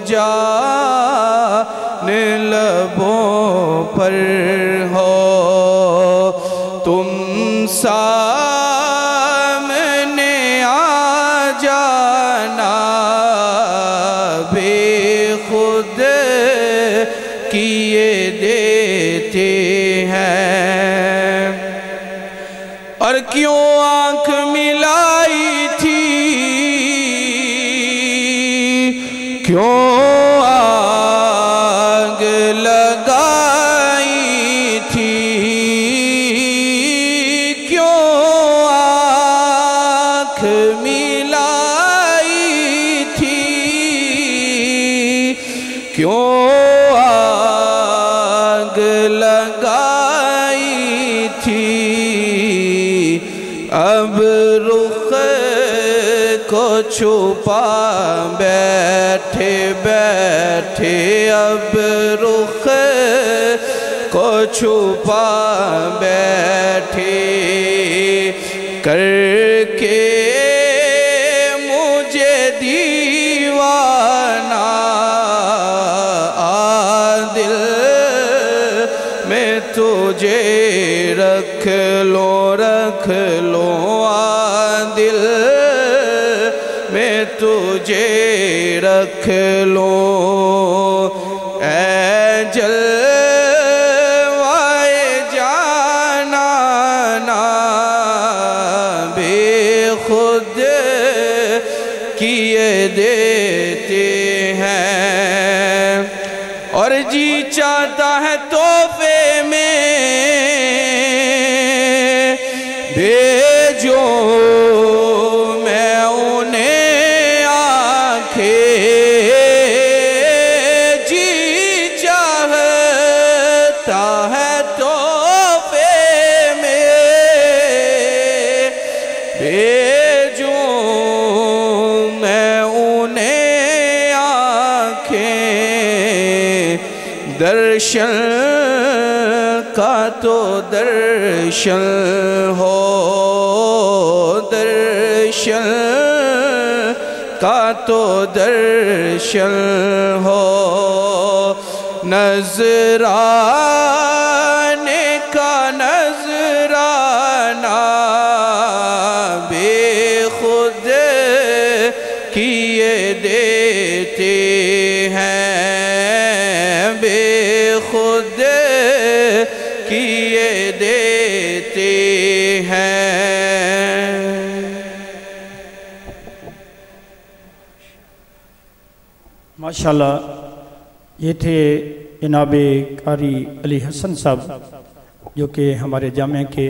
جان لبوں پر ہو، تم سامنے آ جانا بے خود کیے دیتے ہیں۔ اور کیوں آنکھ ملائی تھی، کیوں آگ لگائی تھی، کیوں آنکھ ملائی تھی، کیوں آگ لگائی تھی، اب رخ کو چھپا بیٹھے بیٹھے، اب رخ کو چھپا بیٹھے، کر کے مجھے دیوانہ آ دل میں تجھے رکھ لو، رکھ لو آ دل میں تجھے رکھ لو، اے جلوائے جانانا بے خود کیے دیتے ہیں۔ اور جی چاہتا ہے تحفے میں بھیجو میں انہیں آنکھیں، جی چاہتا ہے تحفے میں بھیجو میں انہیں آنکھیں، درشن کا تو درشن ہو، درشن کا تو درشن ہو، نذرانے کا نذرانہ بے خود کیے دیتے ہیں، بے خود کیے دیتے ہیں۔ ماشاءاللہ یہ تھے جناب قاری علی حسن صاحب، جو کہ ہمارے جامعہ کے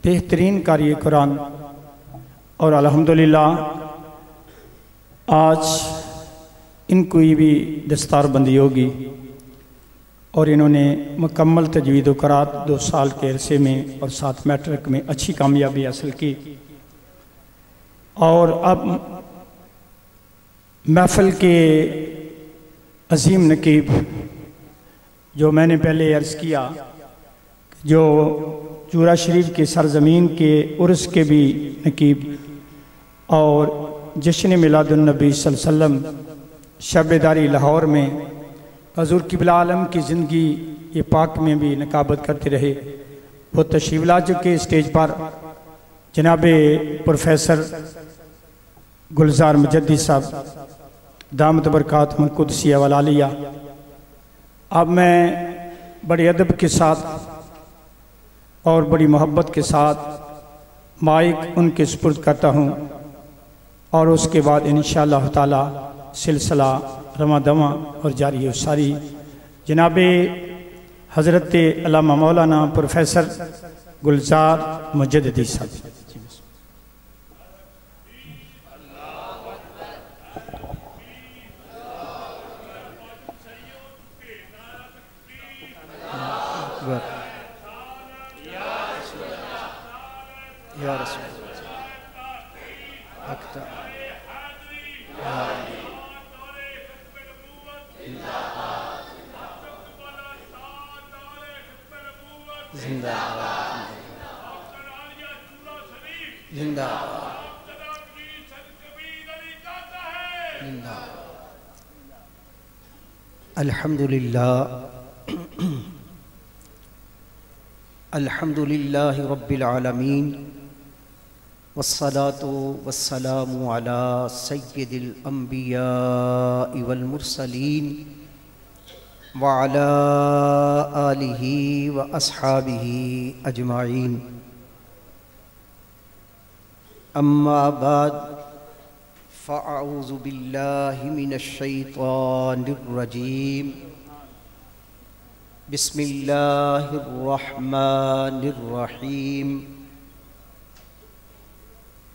بہترین قاری قرآن، اور الحمدللہ آج ان کو بھی دستار بندی ہوگی، اور انہوں نے مکمل تجوید و قرات 2 سال کے عرصے میں اور 7 میٹرک میں اچھی کامیابی حاصل کی، اور اب محفل کے عظیم نقیب، جو میں نے پہلے عرض کیا، جو جورا شریف کے سرزمین کے عرس کے بھی نقیب، اور جشن میلاد النبی صلی اللہ علیہ وسلم شب داری لاہور میں حضور قبلہ عالم کی زندگی یہ پاک میں بھی نقابت کرتے رہے، وہ تشریف لا چکے اسٹیج پر جناب پروفیسر گلزار مجدی صاحب دامت برکاتہم القدسیہ والعالیہ۔ اب میں بڑی ادب کے ساتھ اور بڑی محبت کے ساتھ مائک ان کے سپرد کرتا ہوں، اور اس کے بعد انشاءاللہ تعالی سلسلہ رواں دواں اور جاری و ساری جناب حضرت علامہ مولانا پروفیسر گلزار مجددی صاحب۔ یا رسول اکتر زندہ زندہ زندہ الحمدللہ رب العالمین والصلاة والسلام علی سید الانبیاء والمرسلین وعلی آلہ واصحابہ اجمعین اما بعد فاعوذ باللہ من الشیطان الرجیم بسم اللہ الرحمن الرحیم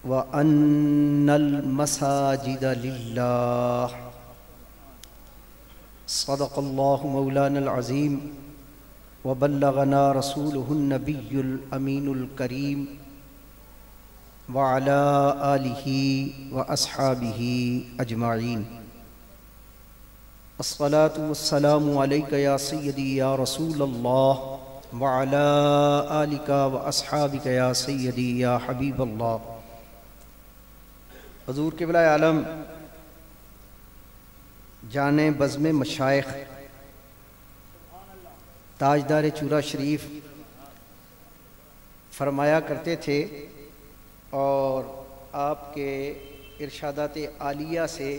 وَأَنَّ الْمَسَاجِدَ لِلَّهِ صدق اللہ مولانا العظیم وبلغنا رسولہ النبی الامین الکریم وعلی آلہ واصحابہ اجمعین الصلاة والسلام علیک یا سیدی یا رسول اللہ وعلی آلک واصحابک یا سیدی یا حبیب اللہ۔ حضور قبلہ عالم جانے بزم مشائخ تاجدار چورا شریف فرمایا کرتے تھے اور آپ کے ارشادات عالیہ سے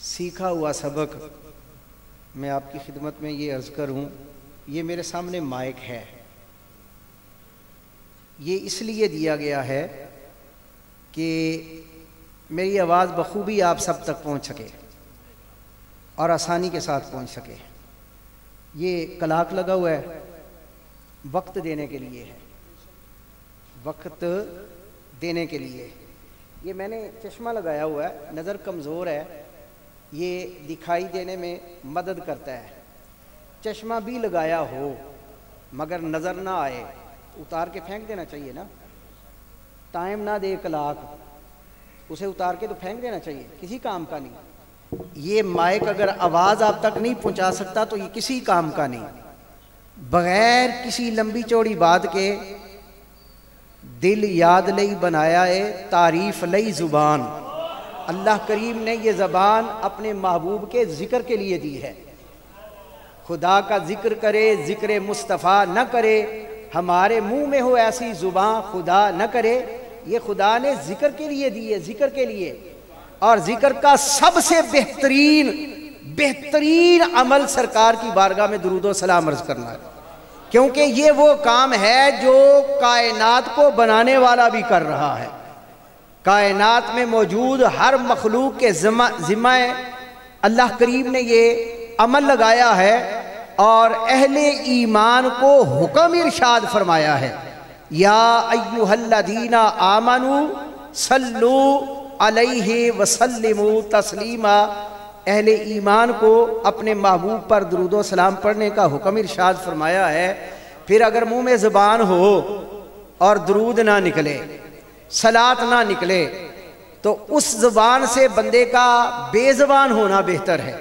سیکھا ہوا سبق میں آپ کی خدمت میں یہ عرض کروں۔ یہ میرے سامنے مائک ہے، یہ اس لیے دیا گیا ہے کہ میری آواز بخوبی آپ سب تک پہنچ سکے اور آسانی کے ساتھ پہنچ سکے۔ یہ کلاک لگا ہوا ہے، وقت دینے کے لیے ہے، وقت دینے کے لیے۔ یہ میں نے چشمہ لگایا ہوا ہے، نظر کمزور ہے، یہ دکھائی دینے میں مدد کرتا ہے۔ چشمہ بھی لگایا ہو مگر نظر نہ آئے اتار کے پھینک دینا چاہیے نا، ٹائم نہ دے کلاک، اسے اتار کے تو پھینک دینا چاہیے، کسی کام کا نہیں۔ یہ مائک اگر آواز آپ تک نہیں پہنچا سکتا تو یہ کسی کام کا نہیں۔ بغیر کسی لمبی چوڑی بات کے دل یاد لئی بنایا ہے تعریف لئی زبان۔ اللہ کریم نے یہ زبان اپنے محبوب کے ذکر کے لیے دی ہے۔ خدا کا ذکر کرے ذکر مصطفیٰ نہ کرے، ہمارے منہ میں ہو ایسی زبان خدا نہ کرے۔ یہ خدا نے ذکر کے لیے دی ہے، ذکر کے لیے۔ اور ذکر کا سب سے بہترین عمل سرکار کی بارگاہ میں درود و سلام عرض کرنا ہے، کیونکہ یہ وہ کام ہے جو کائنات کو بنانے والا بھی کر رہا ہے۔ کائنات میں موجود ہر مخلوق کے ذمہ اللہ کریم نے یہ عمل لگایا ہے اور اہل ایمان کو حکم ارشاد فرمایا ہے، یا ایھا الذین آمنوا صلوا علیہ وسلموا تسلیما۔ اہل ایمان کو اپنے محبوب پر درود و سلام پڑھنے کا حکم ارشاد فرمایا ہے۔ پھر اگر منہ میں زبان ہو اور درود نہ نکلے، صلاۃ نہ نکلے، تو اس زبان سے بندے کا بے زبان ہونا بہتر ہے،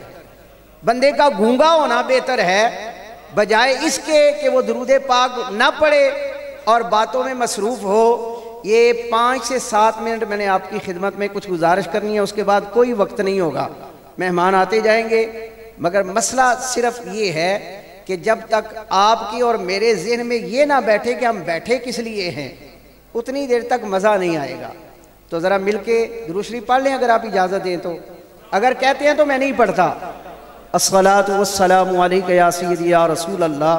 بندے کا گونگا ہونا بہتر ہے، بجائے اس کے کہ وہ درود پاک نہ پڑھے اور باتوں میں مصروف ہو۔ یہ 5 سے 7 منٹ میں نے آپ کی خدمت میں کچھ گزارش کرنی ہے، اس کے بعد کوئی وقت نہیں ہوگا، مہمان آتے جائیں گے۔ مگر مسئلہ صرف یہ ہے کہ جب تک آپ کی اور میرے ذہن میں یہ نہ بیٹھے کہ ہم بیٹھے کس لیے ہیں، اتنی دیر تک مزہ نہیں آئے گا۔ تو ذرا مل کے درود شریف پڑھ لیں اگر آپ اجازت دیں تو، اگر کہتے ہیں تو میں نہیں پڑھتا۔ الصلاۃ والسلام علیک یا سیدی یا رسول اللہ۔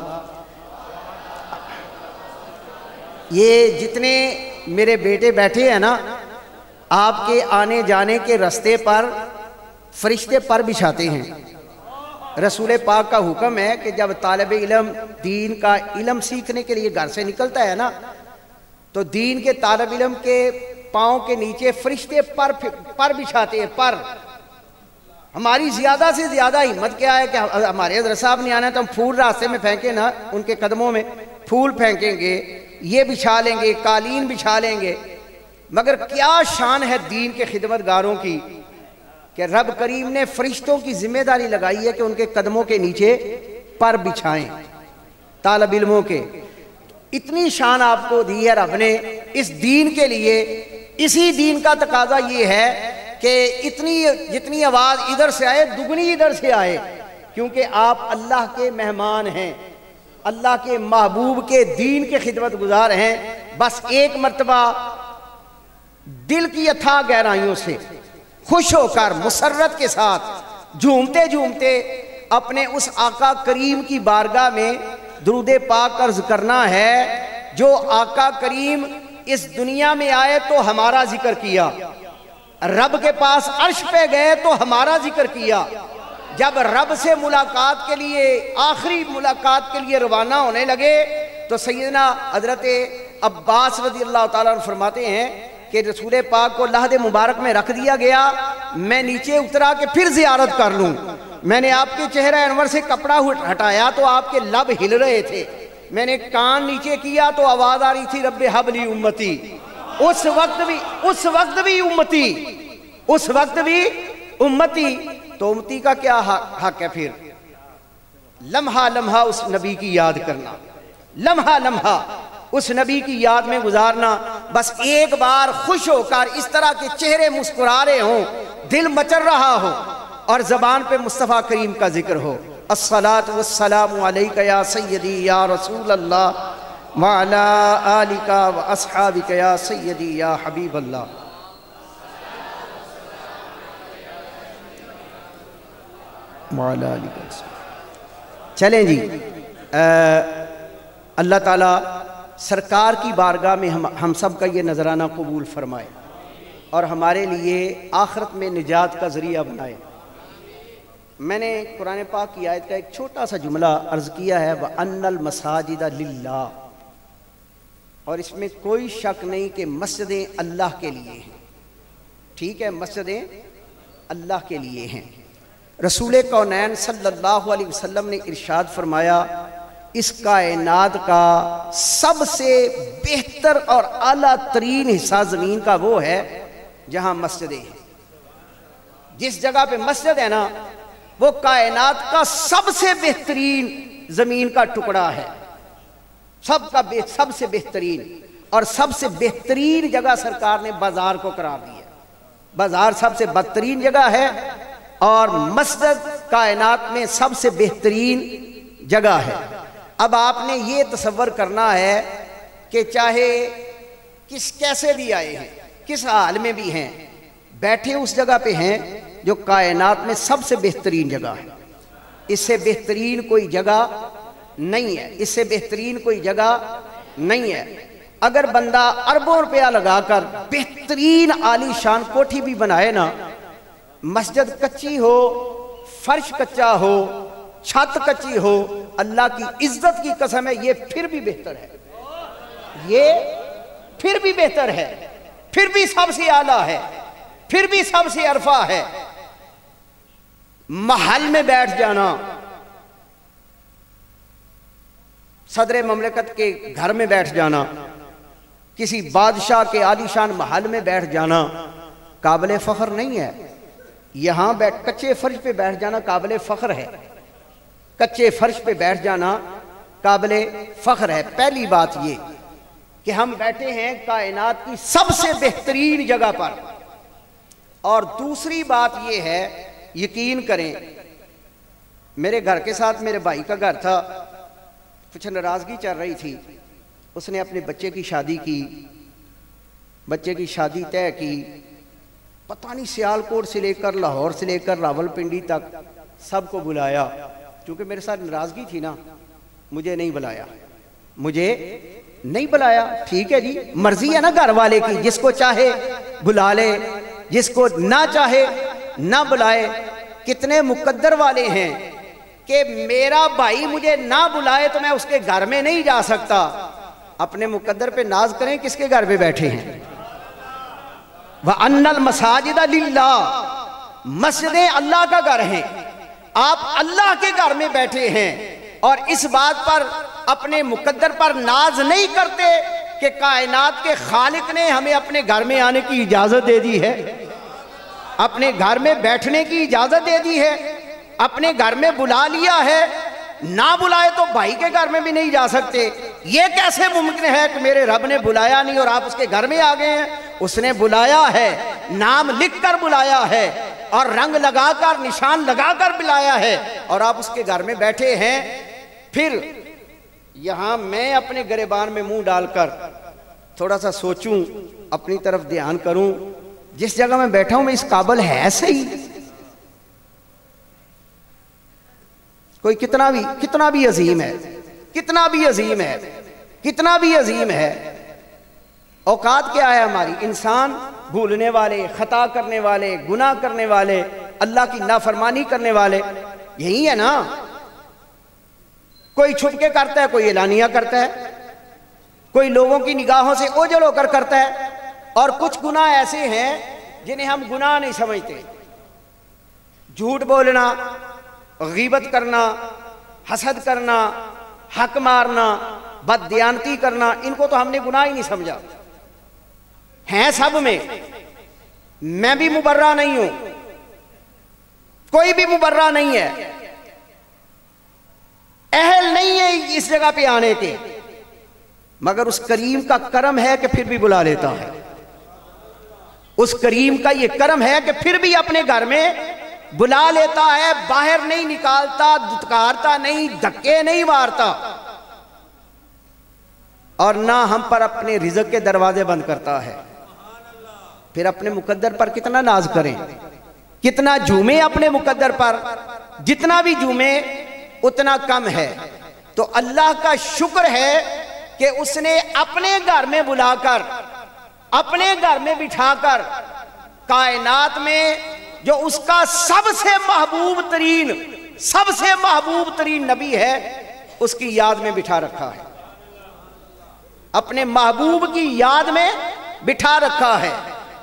یہ جتنے میرے بیٹے بیٹھے ہیں نا، آپ کے آنے جانے کے رستے پر فرشتے پر بچھاتے ہیں۔ رسول پاک کا حکم ہے کہ جب طالب علم دین کا علم سیکھنے کے لیے گھر سے نکلتا ہے نا، تو دین کے طالب علم کے پاؤں کے نیچے فرشتے پر بچھاتے ہیں، پر۔ ہماری زیادہ سے زیادہ ہمت کیا ہے کہ ہمارے حضرت صاحب نے آنا ہے تو ہم پھول راستے میں پھینکیں نا، ان کے قدموں میں پھول پھینکیں گے، یہ بچھا لیں گے، قالین بچھا لیں گے۔ مگر کیا شان ہے دین کے خدمت گاروں کی کہ رب کریم نے فرشتوں کی ذمہ داری لگائی ہے کہ ان کے قدموں کے نیچے پر بچھائیں طالب علموں کے۔ اتنی شان آپ کو دی ہے رب نے اس دین کے لیے۔ اسی دین کا تقاضا یہ ہے کہ جتنی آواز ادھر سے آئے دگنی ادھر سے آئے، کیونکہ آپ اللہ کے مہمان ہیں، اللہ کے محبوب کے دین کے خدمت گزار ہیں۔ بس ایک مرتبہ دل کی اتھاہ گہرائیوں سے خوش ہو کر مسرت کے ساتھ جھومتے جھومتے اپنے اس آقا کریم کی بارگاہ میں درود پاک عرض کرنا ہے۔ جو آقا کریم اس دنیا میں آئے تو ہمارا ذکر کیا، رب کے پاس عرش پہ گئے تو ہمارا ذکر کیا، جب رب سے ملاقات کے لیے آخری ملاقات کے لیے روانہ ہونے لگے تو سیدنا حضرت عباس رضی اللہ تعالیٰ عنہ فرماتے ہیں کہ رسول پاک کو لحد مبارک میں رکھ دیا گیا، میں نیچے اترا کہ پھر زیارت کر لوں، میں نے آپ کے چہرہ انور سے کپڑا ہٹایا تو آپ کے لب ہل رہے تھے، میں نے کان نیچے کیا تو آواز آ رہی تھی رب ہب لی امتی، اس وقت بھی امتی، تو امتی کا کیا حق ہے پھر؟ لمحہ لمحہ اس نبی کی یاد کرنا، لمحہ لمحہ اس نبی کی یاد میں گزارنا، بس ایک بار خوش ہو کر اس طرح کے چہرے مسکرا رہے ہوں، دل مچل رہا ہو اور زبان پہ مصطفیٰ کریم کا ذکر ہو، الصلاۃ والسلام علیک یا سیدی یا رسول اللہ وعلی آلک و اصحابک یا سیدی یا حبیب اللہ۔ چلیں جی، اللہ تعالیٰ سرکار کی بارگاہ میں ہم سب کا یہ نذرانہ قبول فرمائے اور ہمارے لیے آخرت میں نجات کا ذریعہ بنائے۔ میں نے قرآن پاک کی آیت کا ایک چھوٹا سا جملہ عرض کیا ہے وَأَنَّ الْمَسَاجِدَ لِلَّهِ، اور اس میں کوئی شک نہیں کہ مسجدیں اللہ کے لیے ہیں، ٹھیک ہے، مسجدیں اللہ کے لیے ہیں۔ رسول کونین صلی اللہ علیہ وسلم نے ارشاد فرمایا اس کائنات کا سب سے بہتر اور اعلیٰ ترین حصہ زمین کا وہ ہے جہاں مسجدیں ہیں۔ جس جگہ پہ مسجد ہے نا وہ کائنات کا سب سے بہترین زمین کا ٹکڑا ہے، سب سے بہترین، اور سب سے بہترین جگہ سرکار نے بازار کو قرار دی ہے۔ بازار سب سے بدترین جگہ ہے اور مسجد کائنات میں سب سے بہترین جگہ ہے۔ اب آپ نے یہ تصور کرنا ہے کہ چاہے کیسے بھی آئے ہیں، کس حال میں بھی ہیں، بیٹھے اس جگہ پہ ہیں جو کائنات میں سب سے بہترین جگہ ہے، اس سے بہترین کوئی جگہ نہیں ہے، اس سے بہترین کوئی جگہ نہیں ہے۔ اگر بندہ اربوں روپیہ لگا کر بہترین عالی شان کوٹھی بھی بنائے نا، مسجد کچی ہو، فرش کچا ہو، چھت کچی ہو، اللہ کی عزت کی قسم ہے یہ پھر بھی بہتر ہے، یہ پھر بھی بہتر ہے، پھر بھی سب سے اعلیٰ ہے، پھر بھی سب سے عرفہ ہے۔ محل میں بیٹھ جانا، صدر مملکت کے گھر میں بیٹھ جانا، کسی بادشاہ کے عالی شان محل میں بیٹھ جانا قابل فخر نہیں ہے۔ یہاں کچے فرش پہ بیٹھ جانا قابل فخر ہے، کچے فرش پہ بیٹھ جانا قابل فخر ہے۔ پہلی بات یہ کہ ہم بیٹھے ہیں کائنات کی سب سے بہترین جگہ پر، اور دوسری بات یہ ہے، یقین کریں میرے گھر کے ساتھ میرے بھائی کا گھر تھا، کچھ ناراضگی چل رہی تھی، اس نے اپنے بچے کی شادی کی، بچے کی شادی طے کی، پتہ نہیں سیالکوٹ سے لے کر لاہور سے لے کر راول پنڈی تک سب کو بلایا، کیونکہ میرے ساتھ ناراضگی تھی نا، مجھے نہیں بلایا، ٹھیک ہے جی، مرضی ہے نا گھر والے کی، جس کو چاہے بلا لے، جس کو نہ چاہے نہ بلائے۔ کتنے مقدر والے ہیں کہ میرا بھائی مجھے نہ بلائے تو میں اس کے گھر میں نہیں جا سکتا۔ اپنے مقدر پہ ناز کریں، کس کے گھر پہ بیٹھے ہیں؟ وَأَنَّ الْمَسَاجِدَ لِلَّهِ، مسجدیں اللہ کا گھر ہیں، آپ اللہ کے گھر میں بیٹھے ہیں، اور اس بات پر اپنے مقدر پر ناز نہیں کرتے کہ کائنات کے خالق نے ہمیں اپنے گھر میں آنے کی اجازت دے دی ہے، اپنے گھر میں بیٹھنے کی اجازت دے دی ہے، اپنے گھر میں بلا لیا ہے، نہ بلائے تو بھائی کے گھر میں بھی نہیں جا سکتے۔ یہ کیسے ممکن ہے کہ میرے رب نے بلایا نہیں اور آپ اس کے گھر میں آ گئے ہیں؟ اس نے بلایا ہے، نام لکھ کر بلایا ہے اور رنگ لگا کر نشان لگا کر بلایا ہے اور آپ اس کے گھر میں بیٹھے ہیں. پھر یہاں میں اپنے گریبان میں منہ ڈال کر تھوڑا سا سوچوں, اپنی طرف دھیان کروں, جس جگہ میں بیٹھا ہوں میں اس قابل ہے صحیح؟ کوئی کتنا بھی عظیم ہے, کتنا بھی عظیم ہے, کتنا بھی عظیم ہے. اوقات کیا ہے ہماری؟ انسان بھولنے والے, خطا کرنے والے, گناہ کرنے والے, اللہ کی نافرمانی کرنے والے, یہی ہے نا. کوئی چھپ کے کرتا ہے, کوئی اعلانیہ کرتا ہے, کوئی لوگوں کی نگاہوں سے اوجھل ہو کر کرتا ہے, اور کچھ گناہ ایسے ہیں جنہیں ہم گناہ نہیں سمجھتے. جھوٹ بولنا, غیبت کرنا, حسد کرنا, حق مارنا, بددیانتی کرنا, ان کو تو ہم نے گناہ ہی نہیں سمجھا. ہیں سب میں بھی مبرہ نہیں ہوں, کوئی بھی مبرہ نہیں ہے, اہل نہیں ہے اس جگہ پہ آنے کے, مگر اس کریم کا کرم ہے کہ پھر بھی بلا لیتا ہے. اس کریم کا یہ کرم ہے کہ پھر بھی اپنے گھر میں بلا لیتا ہے, باہر نہیں نکالتا, دھتکارتا نہیں, دھکے نہیں مارتا, اور نہ ہم پر اپنے رزق کے دروازے بند کرتا ہے. پھر اپنے مقدر پر کتنا ناز کریں, کتنا جھومیں اپنے مقدر پر, جتنا بھی جھومیں اتنا کم ہے. تو اللہ کا شکر ہے کہ اس نے اپنے گھر میں بلا کر, اپنے گھر میں بٹھا کر, کائنات میں جو اس کا سب سے محبوب ترین نبی ہے اس کی یاد میں بٹھا رکھا ہے, اپنے محبوب کی یاد میں بٹھا رکھا ہے.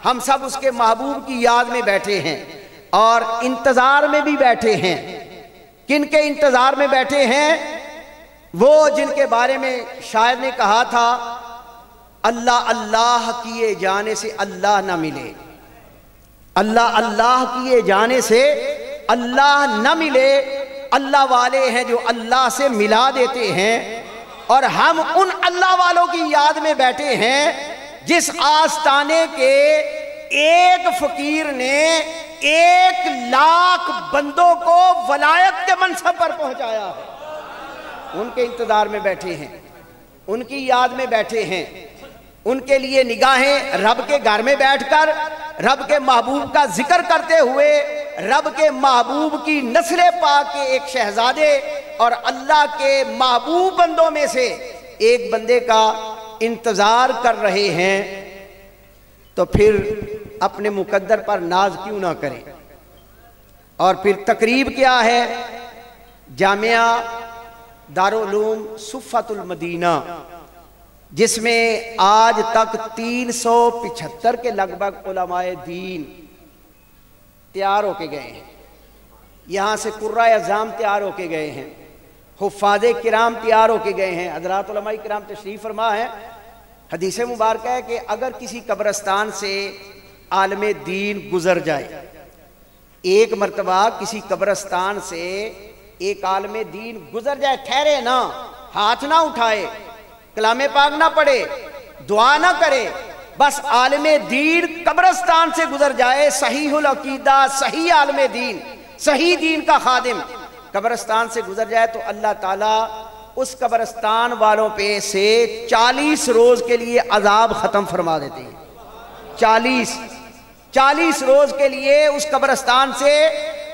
ہم سب اس کے محبوب کی یاد میں بیٹھے ہیں اور انتظار میں بھی بیٹھے ہیں. کن کے انتظار میں بیٹھے ہیں؟ وہ جن کے بارے میں شاعر نے کہا تھا, اللہ اللہ کیے جانے سے اللہ نہ ملے, اللہ اللہ کیے جانے سے اللہ نہ ملے. اللہ والے ہیں جو اللہ سے ملا دیتے ہیں, اور ہم ان اللہ والوں کی یاد میں بیٹھے ہیں جس آستانے کے ایک فقیر نے 1,00,000 بندوں کو ولایت کے منصب پر پہنچایا ہے. ان کے انتظار میں بیٹھے ہیں, ان کی یاد میں بیٹھے ہیں. ان کے لیے نگاہیں رب کے گھر میں بیٹھ کر رب کے محبوب کا ذکر کرتے ہوئے, رب کے محبوب کی نسل پاک کے ایک شہزادے اور اللہ کے محبوب بندوں میں سے ایک بندے کا انتظار کر رہے ہیں. تو پھر اپنے مقدر پر ناز کیوں نہ کریں؟ اور پھر تقریب کیا ہے؟ جامعہ دارالعلوم صفت المدینہ, جس میں آج تک 375 کے لگ بھگ علماء دین تیار ہو کے گئے ہیں. یہاں سے قرۂ اعظام تیار ہو کے گئے ہیں, حفاظ کرام تیار ہو کے گئے ہیں. حضرات علماء کرام تشریف فرما ہے. حدیث مبارکہ ہے کہ اگر کسی قبرستان سے عالم دین گزر جائے, ایک مرتبہ کسی قبرستان سے ایک عالم دین گزر جائے, ٹھہرے نہ, ہاتھ نہ اٹھائے, کلام پاک نہ پڑھے, دعا نہ کرے, بس عالم دین قبرستان سے گزر جائے, صحیح العقیدہ, صحیح عالم دین, صحیح دین کا خادم قبرستان سے گزر جائے, تو اللہ تعالیٰ اس قبرستان والوں پہ سے 40 روز کے لیے عذاب ختم فرما دیتے ہیں. 40 روز کے لیے اس قبرستان سے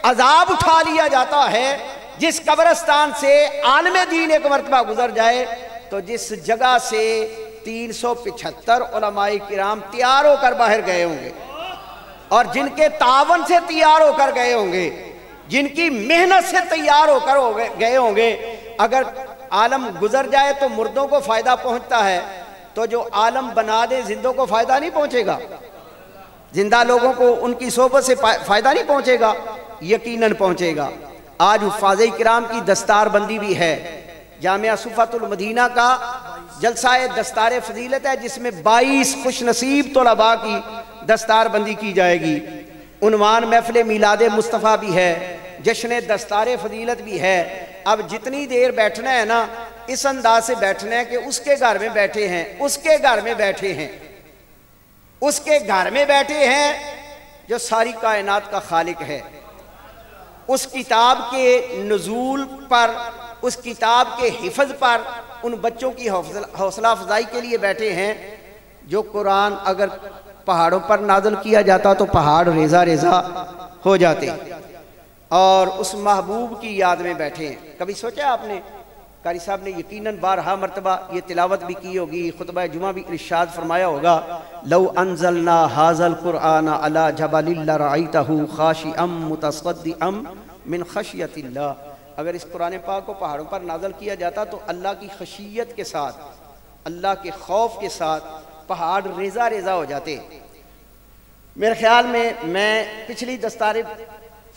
عذاب اٹھا لیا جاتا ہے. جس قبرستان سے عالم دین ایک مرتبہ گزر جائے, تو جس جگہ سے 375 علماء کرام تیار ہو کر باہر گئے ہوں گے, اور جن کے تعاون سے تیار ہو کر گئے ہوں گے, جن کی محنت سے تیار ہو کر گئے ہوں گے, اگر عالم گزر جائے تو مردوں کو فائدہ پہنچتا ہے, تو جو عالم بنا دے زندوں کو فائدہ نہیں پہنچے گا؟ زندہ لوگوں کو ان کی صحبت سے فائدہ نہیں پہنچے گا؟ یقیناً پہنچے گا. آج حفاظ کرام کی دستار بندی بھی ہے. جامعہ صفت المدینہ کا جلسہ دستار فضیلت ہے, جس میں 22 خوش نصیب طلباء کی دستار بندی کی جائے گی. عنوان محفل میلاد مصطفیٰ بھی ہے, جشن دستار فضیلت بھی ہے. اب جتنی دیر بیٹھنا ہے نا, اس انداز سے بیٹھنا ہے کہ اس کے گھر میں بیٹھے ہیں, اس کے گھر میں بیٹھے ہیں, اس کے گھر میں بیٹھے ہیں, جو ساری کائنات کا خالق ہے، اس کتاب کے نزول پر، اس کتاب کے حفظ پر ان بچوں کی حوصلہ افزائی کے لیے بیٹھے ہیں۔ جو قرآن اگر پہاڑوں پر نازل کیا جاتا تو پہاڑ ریزہ ریزہ ہو جاتے، اور اس محبوب کی یاد میں بیٹھے ہیں۔ کبھی سوچا آپ نے؟ قاری صاحب نے یقیناً بارہا مرتبہ یہ تلاوت بھی کی ہوگی، خطبہ جمعہ بھی ارشاد فرمایا ہوگا، لو انزلنا ھذا القرآن علی جبل لرأیتہ خاشعا متصدعا من خشیۃ اللہ۔ اگر اس قرآن پاک کو پہاڑوں پر نازل کیا جاتا تو اللہ کی خشیت کے ساتھ، اللہ کے خوف کے ساتھ پہاڑ ریزہ ریزہ ہو جاتے۔ میرے خیال میں پچھلی دستار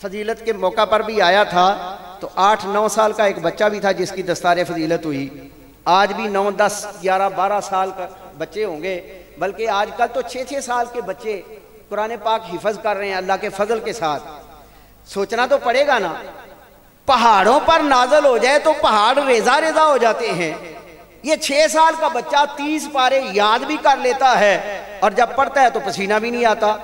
فضیلت کے موقع پر بھی آیا تھا تو 8-9 سال کا ایک بچہ بھی تھا جس کی دستار فضیلت ہوئی۔ آج بھی 9, 10, 11, 12 سال کا بچے ہوں گے، بلکہ آج کل تو 6-6 سال کے بچے قرآن پاک حفظ کر رہے ہیں اللہ کے فضل کے ساتھ۔ سوچنا تو پڑے گا نا، پہاڑوں پر نازل ہو جائے تو پہاڑ ریزہ ریزہ ہو جاتے ہیں۔ یہ 6 سال کا بچہ 30 پارے یاد بھی کر لیتا ہے، اور جب پڑھتا ہے تو پسینہ بھی نہیں آتا۔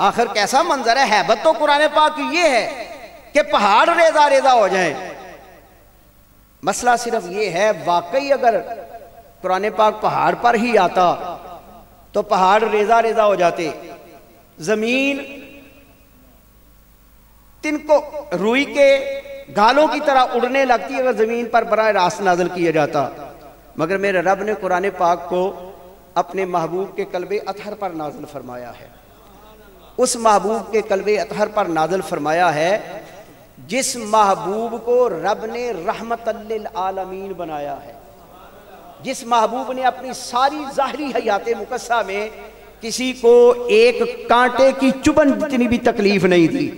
آخر کیسا منظر ہے! ہیبت تو قرآن پاک کی یہ ہے کہ پہاڑ ریزہ ریزہ ہو جائیں۔ مسئلہ صرف یہ ہے، واقعی اگر قرآن پاک پہاڑ پر ہی آتا تو پہاڑ ریزہ ریزہ ہو جاتے۔ زمین تن کو روئی کے گالوں کی طرح اڑنے لگتی اگر زمین پر براہ راست نازل کیا جاتا، مگر میرے رب نے قرآن پاک کو اپنے محبوب کے قلب اطہر پر نازل فرمایا ہے۔ اس محبوب کے قلب اطہر پر نازل فرمایا ہے جس محبوب کو رب نے رحمت للعالمین بنایا ہے، جس محبوب نے اپنی ساری ظاہری حیات مقدسہ میں کسی کو ایک کانٹے کی چبھن جتنی بھی تکلیف نہیں دی،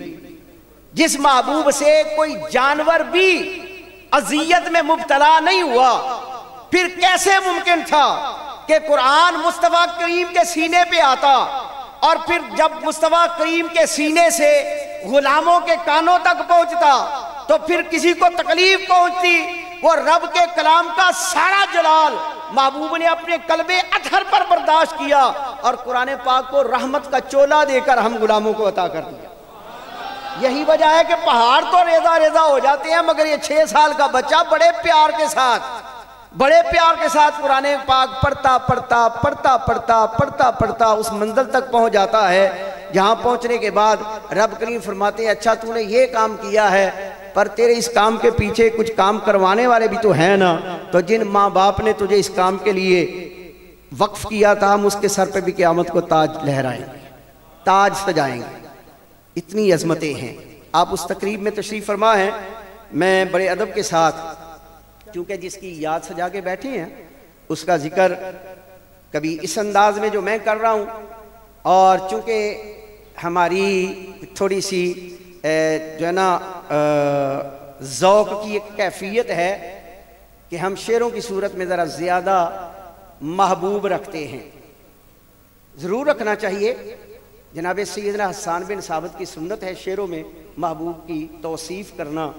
جس محبوب سے کوئی جانور بھی اذیت میں مبتلا نہیں ہوا۔ پھر کیسے ممکن تھا کہ قرآن مصطفیٰ کریم کے سینے پہ آتا، اور پھر جب مصطفیٰ کریم کے سینے سے غلاموں کے کانوں تک پہنچتا تو پھر کسی کو تکلیف پہنچتی؟ وہ رب کے کلام کا سارا جلال محبوب نے اپنے قلب اطہر پر برداشت کیا، اور قرآن پاک کو رحمت کا چولا دے کر ہم غلاموں کو عطا کر دیا۔ یہی وجہ ہے کہ پہاڑ تو ریزہ ریزہ ہو جاتے ہیں، مگر یہ 6 سال کا بچہ بڑے پیار کے ساتھ قرآن پاک پڑھتا اس منزل تک پہنچ جاتا ہے جہاں پہنچنے کے بعد رب کریم فرماتے ہیں، اچھا تو نے یہ کام کیا ہے، پر تیرے اس کام کے پیچھے کچھ کام کروانے والے بھی تو ہیں نا، تو جن ماں باپ نے تجھے اس کام کے لیے وقف کیا تھا ہم اس کے سر پہ بھی قیامت کو تاج لہرائیں گے، تاج سجائیں گے۔ اتنی عظمتیں ہیں۔ آپ اس تقریب میں تشریف فرما ہیں، میں بڑے ادب کے ساتھ، کیونکہ جس کی یاد سجا کے بیٹھے ہیں اس کا ذکر کبھی اس انداز میں جو میں کر رہا ہوں، اور چونکہ ہماری تھوڑی سی جو ہے نا ذوق کی ایک کیفیت ہے کہ ہم شعروں کی صورت میں ذرا زیادہ محبوب رکھتے ہیں، ضرور رکھنا چاہیے۔ جناب سیدنا حسان بن ثابت کی سنت ہے شعروں میں محبوب کی توصیف کرنا،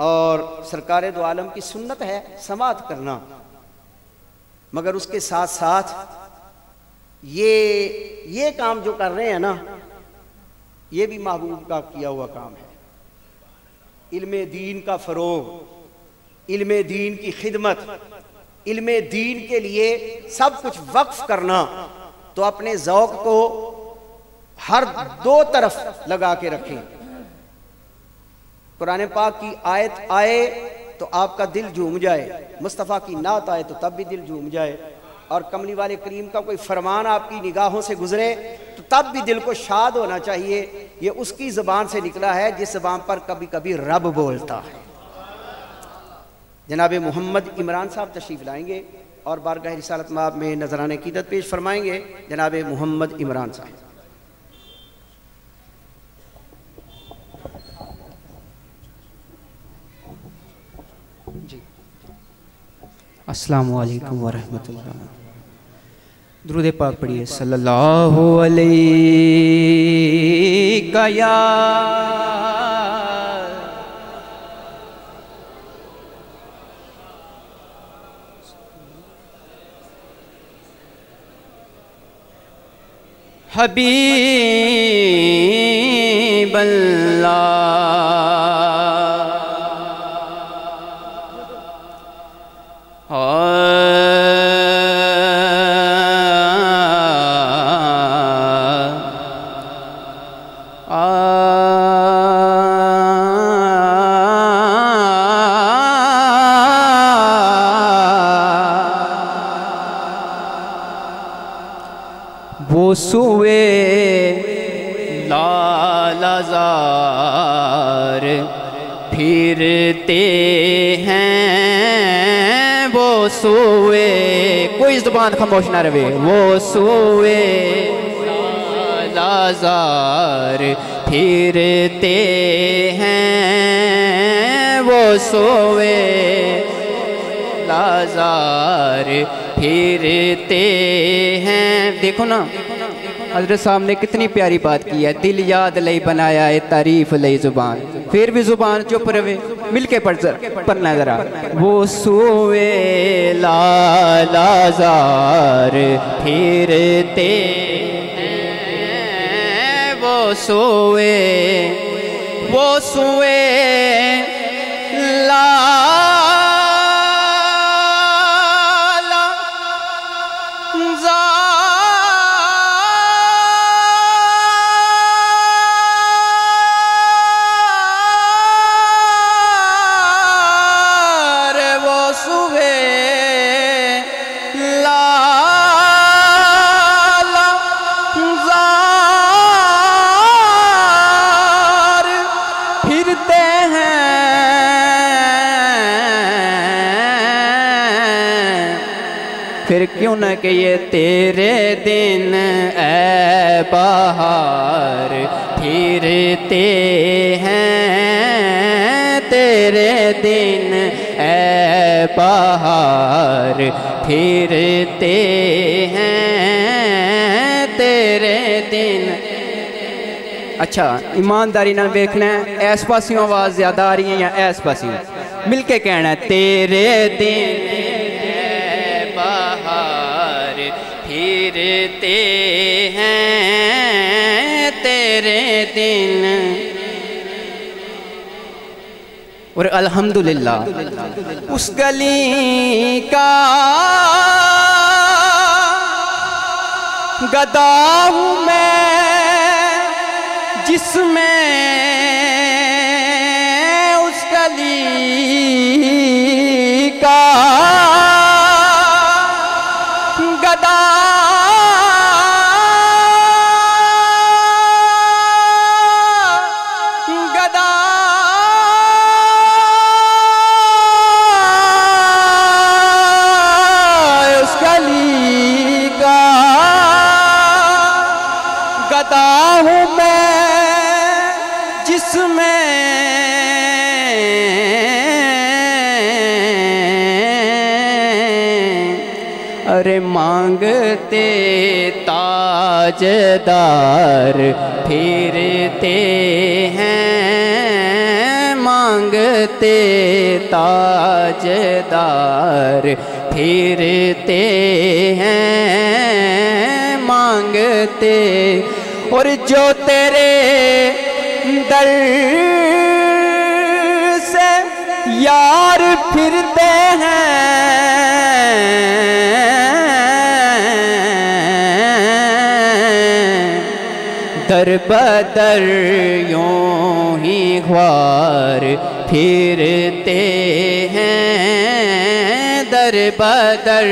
اور سرکار دو عالم کی سنت ہے سماعت کرنا، مگر اس کے ساتھ ساتھ یہ کام جو کر رہے ہیں نا، یہ بھی محبوب کا کیا ہوا کام ہے۔ علم دین کا فروغ، علم دین کی خدمت، علم دین کے لیے سب کچھ وقف کرنا، تو اپنے ذوق کو ہر 2 طرف لگا کے رکھیں۔ قرآن پاک کی آیت آئے تو آپ کا دل جھوم جائے، مصطفیٰ کی نعت آئے تو تب بھی دل جھوم جائے، اور کملی والے کریم کا کوئی فرمان آپ کی نگاہوں سے گزرے تو تب بھی دل کو شاد ہونا چاہیے۔ یہ اس کی زبان سے نکلا ہے جس زبان پر کبھی کبھی رب بولتا ہے۔ جناب محمد عمران صاحب تشریف لائیں گے اور بارگاہ رسالت مآب میں نذرانہ عقیدت پیش فرمائیں گے۔ جناب محمد عمران صاحب۔ جی السلام علیکم ورحمۃ اللہ۔ درود پاک پڑھیے۔ صلی اللہ علیہ یا حبیب وہ سوئے لالازار پھرتے ہیں، وہ سوئے، کوئی زبان خاموش نہ رہے، وہ سوئے لالازار پھرتے ہیں، وہ سوئے لازار پھرتے ہیں۔ دیکھو نا حضرت صاحب نے کتنی پیاری بات کی ہے، دل یاد لئی بنایا ہے تعریف لئی زبان، پھر بھی زبان چپ روے، مل کے پڑھنا ذرا۔ وہ سوئے لالازار پھرتے ہیں، وہ سوئے پھر کیوں نہ کہ یہ تیرے دن اے بہار پھرتے ہیں، تیرے دن اے بہار پھرتے ہیں، تیرے دن۔ اچھا ایمانداری نہ دیکھنا ہے، ایس پاسیوں آواز زیادہ آ رہی ہیں یا ایس پاسیوں؟ مل کے کہنا ہے تیرے دن پھرتے ہیں، تیرے دن۔ اور الحمدللہ اس گلی کا گدا ہوں میں جس میں اس گلی کا گدا ہوں میں جس میں ارے مانگتے تاجدار پھرتے ہیں، مانگتے تاجدار پھرتے ہیں، مانگتے۔ اور جو تیرے در سے یار پھرتے ہیں، در بدر یوں ہی خوار پھرتے ہیں، در بدر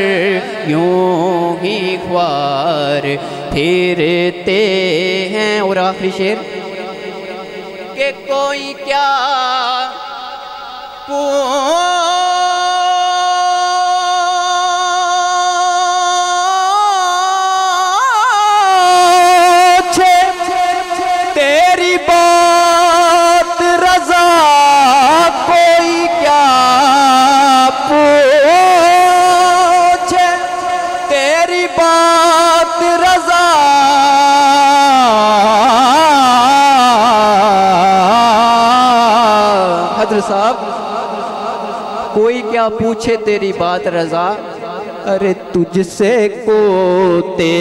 یوں ہی خوار پھرتے ہیں۔ اور آخری شعر کہ کوئی کیا پوچھے تیری بات رضا، کوئی کیا پوچھے تیری بات رضا، حضرت صاحب کوئی کیا پوچھے تیری بات رضا، ارے تجھ سے کوتے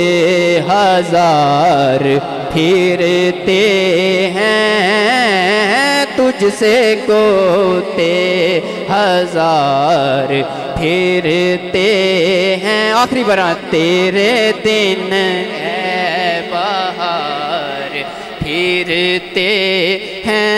ہزار پھرتے ہیں، جسے کوتے ہزار پھرتے ہیں. آخری برات. تیرے دن اے بہار پھرتے ہیں.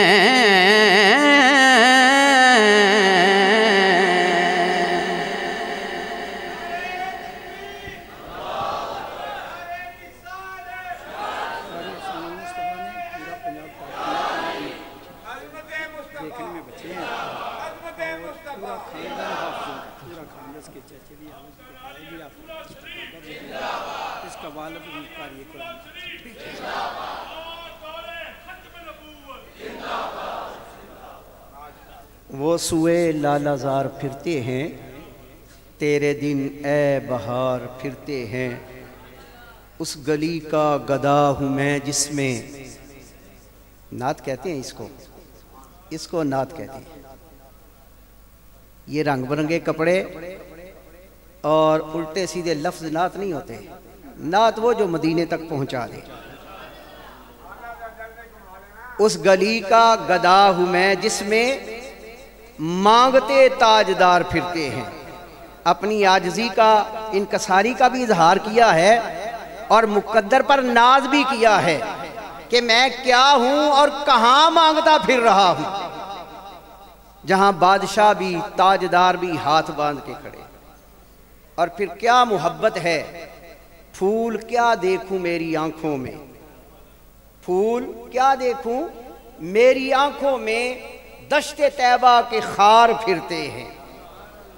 وہ سوئے لالہ زار پھرتے ہیں، تیرے دن اے بہار پھرتے ہیں. اس گلی کا گدا ہوں میں جس میں، نعت کہتے ہیں اس کو نعت کہتے ہیں. یہ رنگ برنگے کپڑے اور الٹے سیدھے لفظ نعت نہیں ہوتے. نعت وہ جو مدینے تک پہنچا دے. اس گلی کا گدا ہوں میں جس میں مانگتے تاجدار پھرتے ہیں. اپنی عاجزی کا، انکساری کا بھی اظہار کیا ہے اور مقدر پر ناز بھی کیا ہے کہ میں کیا ہوں اور کہاں مانگتا پھر رہا ہوں، جہاں بادشاہ بھی تاجدار بھی ہاتھ باندھ کے کھڑے. اور پھر کیا محبت ہے. پھول کیا دیکھوں میری آنکھوں میں، پھول کیا دیکھوں میری آنکھوں میں، دشت طیبہ کے خار پھرتے ہیں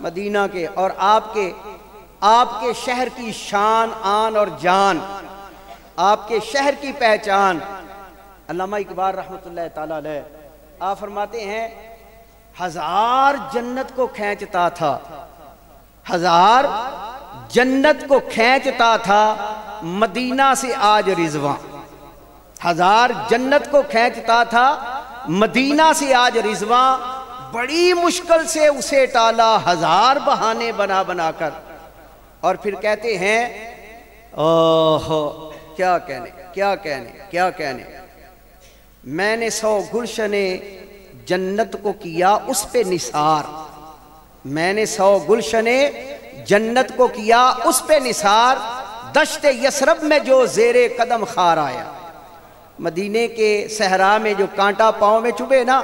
مدینہ کے. اور آپ کے شہر کی شان آن اور جان، آپ کے شہر کی پہچان. علامہ اقبال رحمۃ اللہ تعالیٰ علیہ آپ فرماتے ہیں ہزار جنت کو کھینچتا تھا، ہزار جنت کو کھینچتا تھا مدینہ سے آج رضواں. ہزار جنت کو کھینچتا تھا مدینہ سے آج رضواں. بڑی مشکل سے اسے ٹالا ہزار بہانے بنا بنا کر. اور پھر کہتے ہیں کیا کہنے کیا کہنے کیا کہنے. میں نے 100 گلشن جنت کو کیا اس پہ نثار، میں نے 100 گلشن جنت کو کیا اس پہ نثار. دشت یثرب میں جو زیر قدم خار آیا، مدینے کے صحرا میں جو کانٹا پاؤں میں چبھے نا،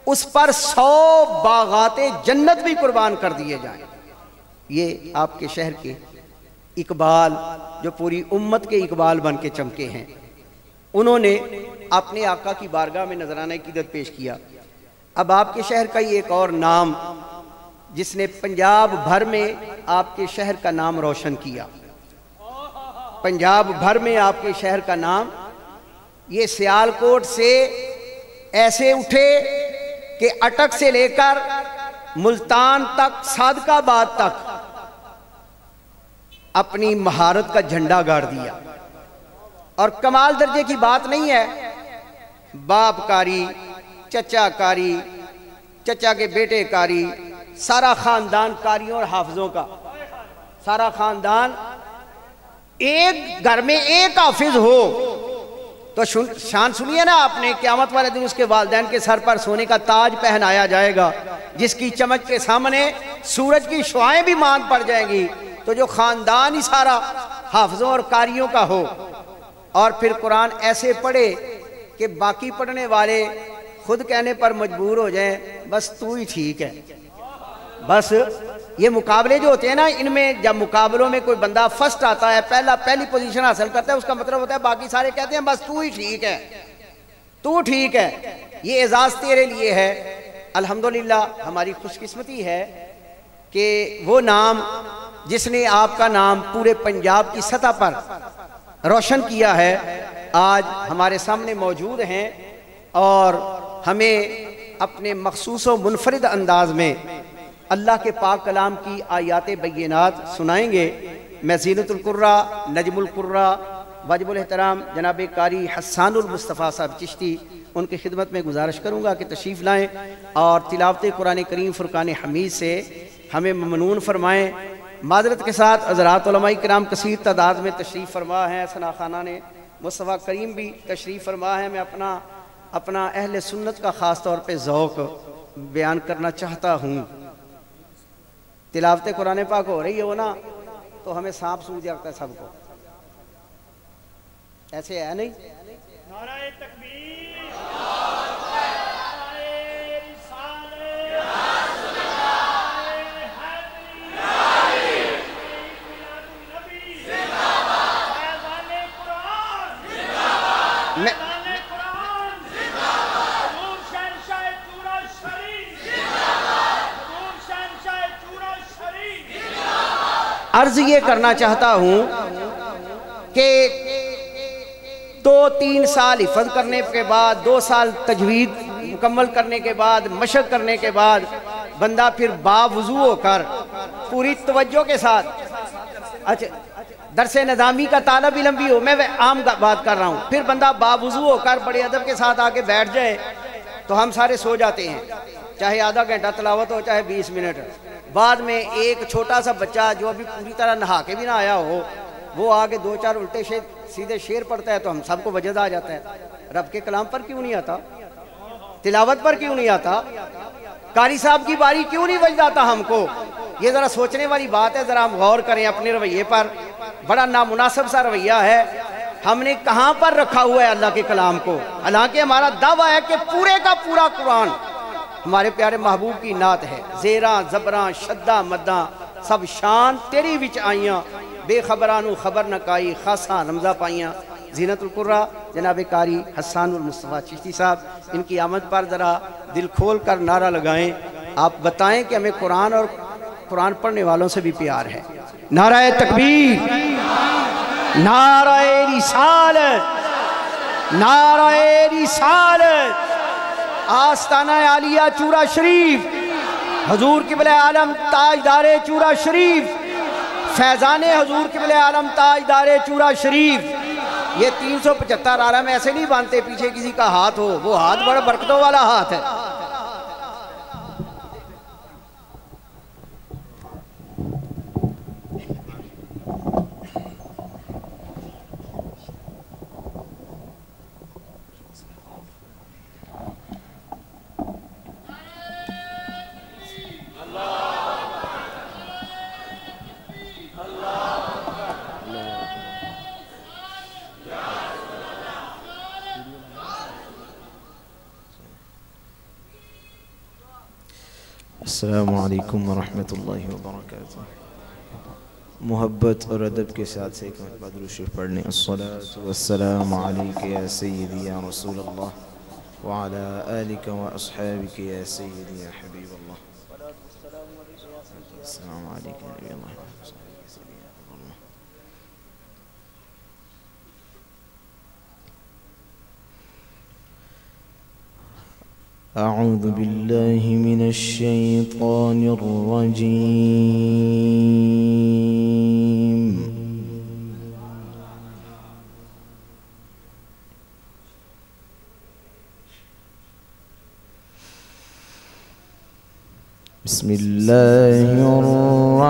اس پر 100 باغات جنت بھی قربان کر دیے جائیں. یہ آپ کے شہر کے اقبال جو پوری امت کے اقبال بن کے چمکے ہیں. انہوں نے اپنے آقا کی بارگاہ میں نذرانہ عقیدت پیش کیا. اب آپ کے شہر کا یہ ایک اور نام جس نے پنجاب بھر میں آپ کے شہر کا نام روشن کیا، پنجاب بھر میں آپ کے شہر کا نام، یہ سیالکوٹ سے ایسے اٹھے کہ اٹک سے لے کر ملتان تک، صادق آباد تک اپنی مہارت کا جھنڈا گاڑ دیا. اور کمال درجے کی بات نہیں ہے، باپ کاری، چچا کاری، چچا کے بیٹے کاری، سارا خاندان کاریوں اور حافظوں کا، سارا خاندان. ایک گھر میں ایک حافظ ہو تو شان سنیے نا آپ نے، قیامت والے دن اس کے والدین کے سر پر سونے کا تاج پہنایا جائے گا جس کی چمک کے سامنے سورج کی شعاعیں بھی ماند پڑ جائیں گی. تو جو خاندان ہی سارا حافظوں اور قاریوں کا ہو اور پھر قرآن ایسے پڑھے کہ باقی پڑھنے والے خود کہنے پر مجبور ہو جائیں بس تو ہی ٹھیک ہے. بس یہ مقابلے جو ہوتے ہیں نا، ان میں جب مقابلوں میں کوئی بندہ فرسٹ آتا ہے، پہلی پوزیشن حاصل کرتا ہے، اس کا مطلب ہوتا ہے باقی سارے کہتے ہیں بس تو ہی ٹھیک ہے، تو ٹھیک ہے. یہ اعزاز تیرے لیے ہے. الحمدللہ ہماری خوش قسمتی ہے کہ وہ نام جس نے آپ کا نام پورے پنجاب کی سطح پر روشن کیا ہے آج ہمارے سامنے موجود ہیں اور ہمیں اپنے مخصوص و منفرد انداز میں اللہ کے پاک کلام کی آیات بینات سنائیں گے. میں زینت القرہ، نجم القرہ، واجب الاحترام جناب قاری حسان المصطفیٰ صاحب چشتی، ان کی خدمت میں گزارش کروں گا کہ تشریف لائیں اور تلاوت قرآن کریم فرقان حمید سے ہمیں ممنون فرمائیں. معذرت کے ساتھ حضرات علماء کرام کثیر تعداد میں تشریف فرما ہیں، ثنا خانہ نے مصطفیٰ کریم بھی تشریف فرما ہے. میں اپنا اپنا اہل سنت کا خاص طور پہ ذوق بیان کرنا چاہتا ہوں۔ تلاوت قرآن پاک ہو رہی ہو نا تو ہمیں سانپ سوجھ جاتا ہے سب کو، ایسے ہے نہیں؟ نعرہ تکبیر، عرض یہ کرنا چاہتا ہوں کہ 2-3 سال حفظ کرنے کے بعد، 2 سال تجوید مکمل کرنے کے بعد، مشق کرنے کے بعد بندہ پھر باوضو ہو کر پوری توجہ کے ساتھ، اچھا درس نظامی کا طالب علم بھی ہو، میں عام بات کر رہا ہوں، پھر بندہ باوضو ہو کر بڑے ادب کے ساتھ آ کے بیٹھ جائے تو ہم سارے سو جاتے ہیں، چاہے آدھا گھنٹہ تلاوت ہو چاہے 20 منٹ۔ بعد میں ایک چھوٹا سا بچہ جو ابھی پوری طرح نہا کے بھی نہ آیا ہو، وہ آگے 2-4 الٹے سیدھے شعر پڑھتا ہے تو ہم سب کو وجد آ جاتا ہے، رب کے کلام پر کیوں نہیں آتا؟ تلاوت پر کیوں نہیں آتا؟ قاری صاحب کی باری کیوں نہیں وجد آتا ہم کو؟ یہ ذرا سوچنے والی بات ہے، ذرا ہم غور کریں اپنے رویے پر، بڑا نامناسب سا رویہ ہے۔ ہم نے کہاں پر رکھا ہوا ہے اللہ کے کلام کو؟ حالانکہ ہمارا دعویٰ ہے کہ پورے کا پورا قرآن ہمارے پیارے محبوب کی نعت ہے، زیراں زبراں شدہ مداں سب شان تیری وچ آئیاں، بے خبرانو خبر نہ کائی خاصاں رمضہ پائیاں۔ زینت القرآن جناب قاری حسان المصطفیٰ چشتی صاحب، ان کی آمد پر ذرا دل کھول کر نعرہ لگائیں، آپ بتائیں کہ ہمیں قرآن اور قرآن پڑھنے والوں سے بھی پیار ہے۔ نعرہ تکبیر، نعرہ رسالت، نعرہ رسالت، آستانہ عالیہ چورا شریف، حضور قبلہ عالم تاجدار چورا شریف، فیضان حضور قبلہ عالم تاجدار چورا شریف۔ یہ 375 عالم ایسے نہیں باندھتے پیچھے کسی کا ہاتھ ہو، وہ ہاتھ بڑا برکتوں والا ہاتھ ہے۔ السلام علیکم ورحمۃ اللہ وبرکاتہ۔ محبت اور ادب کے ساتھ سے ایک مرتبہ درود شریف پڑھنے، الصلاة والسلام علیک یا سیدی یا رسول اللہ وعلی آلک و اصحابک یا سیدی یا حبیب اللہ۔ السلام علیکم یا نبی اللہ۔ اعوذ باللہ من الشیطان الرجیم۔ بسم اللہ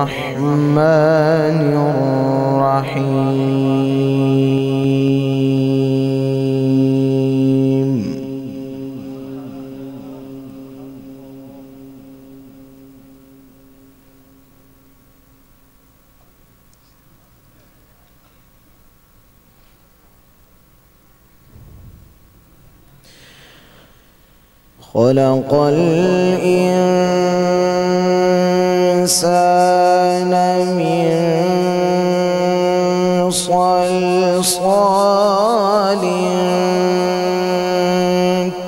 الرحمن الرحیم۔ خلق الإنسان من صلصال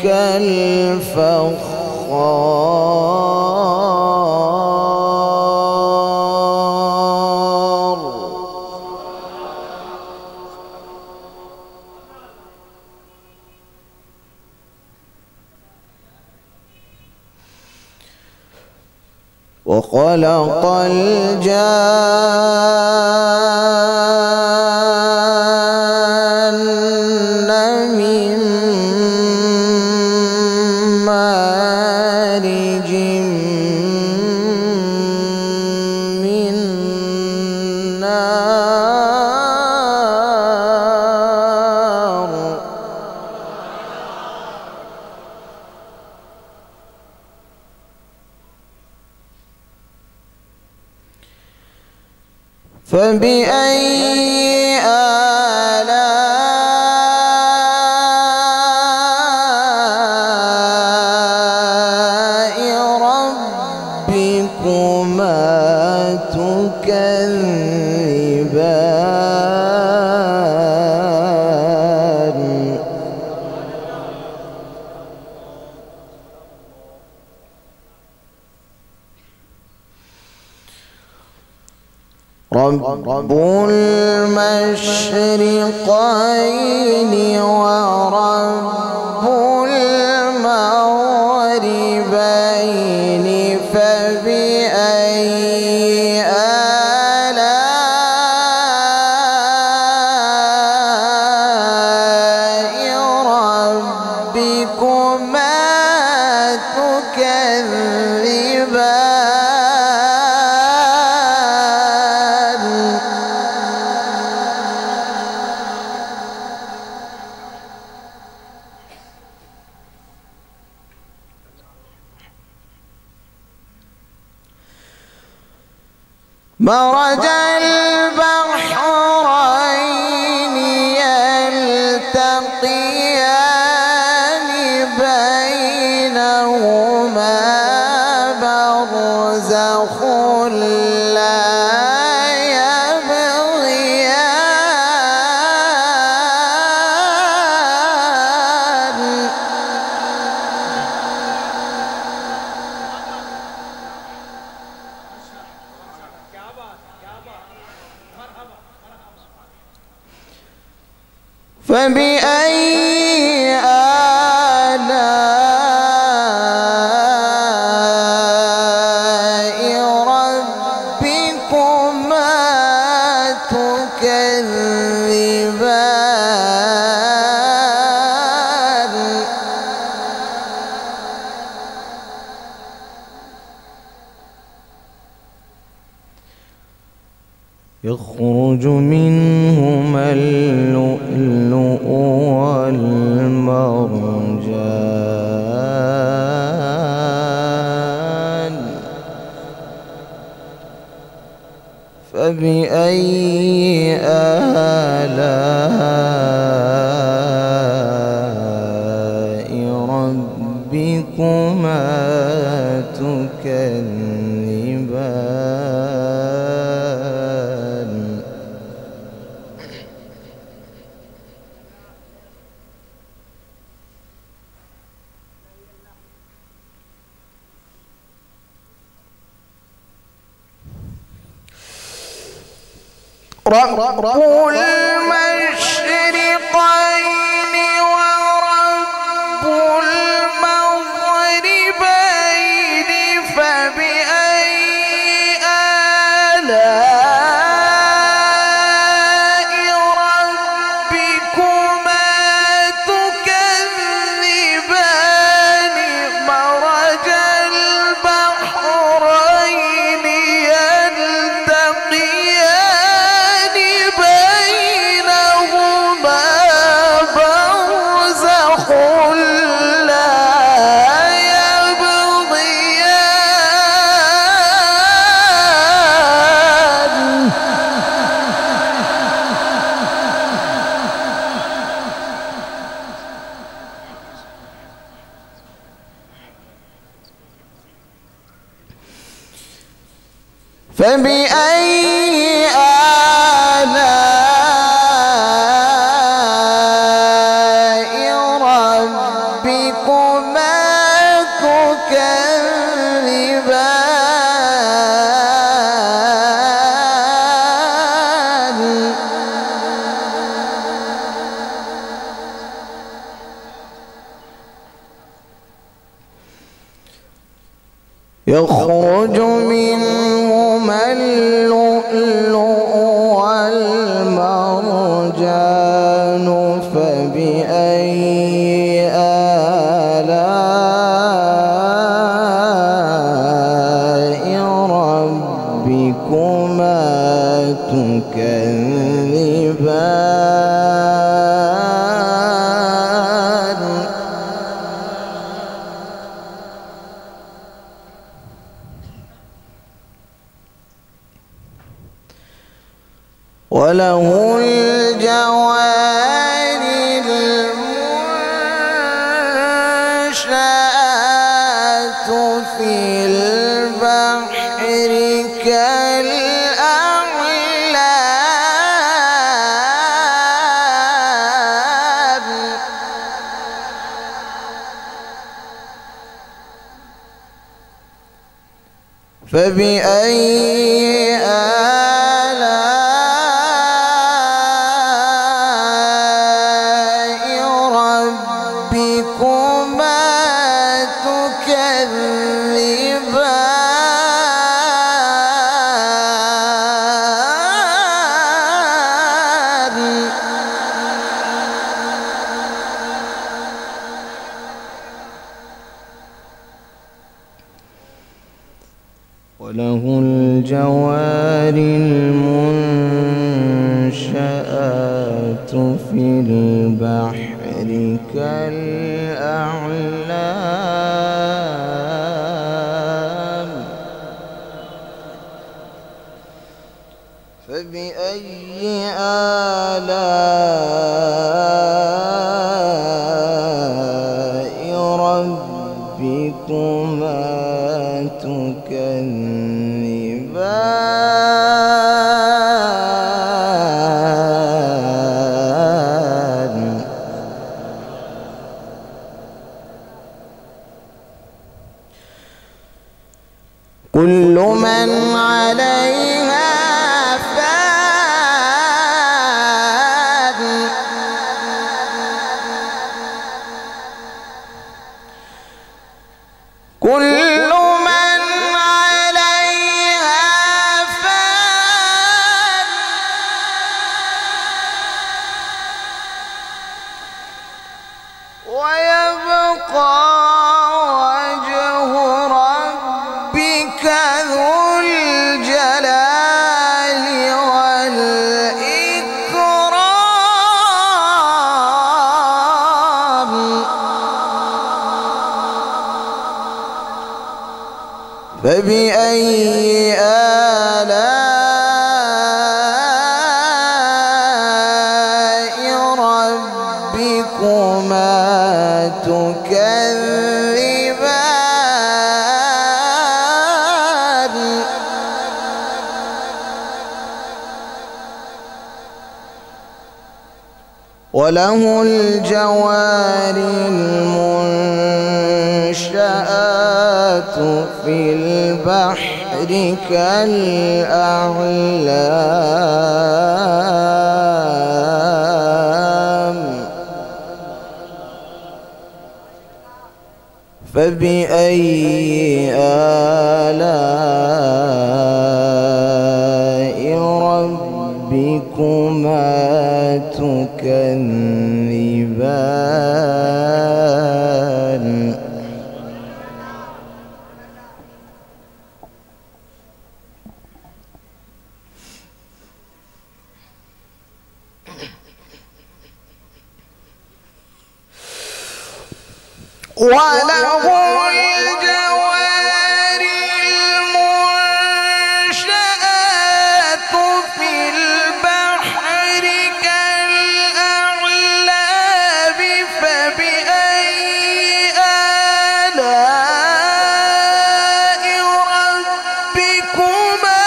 كالفخار وخلق الجان من مارج من نار فبأي آلاء ربكما تكذبان رب المشرقين ورب المغربين فبأي آلاء ربكما تكذبان مرج البحرين يلتقيان بينهما برزخ لا يبغيان فبأي آلاء ربكما تكذبان يخرج منهما اللؤلؤ والمرجان فبأي آلاء ربكما تكذبان رب المشرقين ورب المغربين فبأي آلاء ربكما تكذبان مرج البحرين يلتقيان بينهما برزخ لا يبغيان فبأي آلاء ربكما تكذبان يخرج منهما اللؤلؤ والمرجان فبأي آلاء ربكما تكذبان وله الجوار المنشآت في البحر كالأعلام فبأي وله الجوار المنشآت في البحر كالأعلام فبأي آلاء ربكما تكذبان كل من عليها فان كل من عليها فان ويبقى وجه ربك ذو الجلال والإكرام فبأي آلاء ربكما تكذبان وله الجوار المنشآت في البحر كالأعلام فبأي آلاء ربكما تكذبان وله الجوار المنشآت في البحر كالأعلام فبأي آلاء ربكما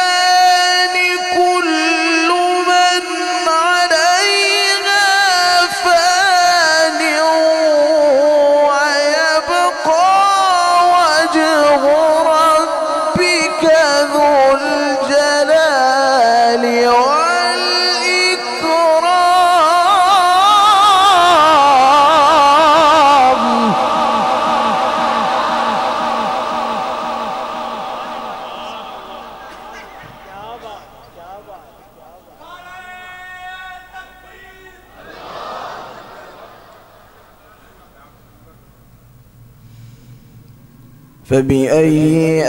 تكذبان كل من عليها فان ويبقى وجه ربك ذو الجلال والإكرام فبأي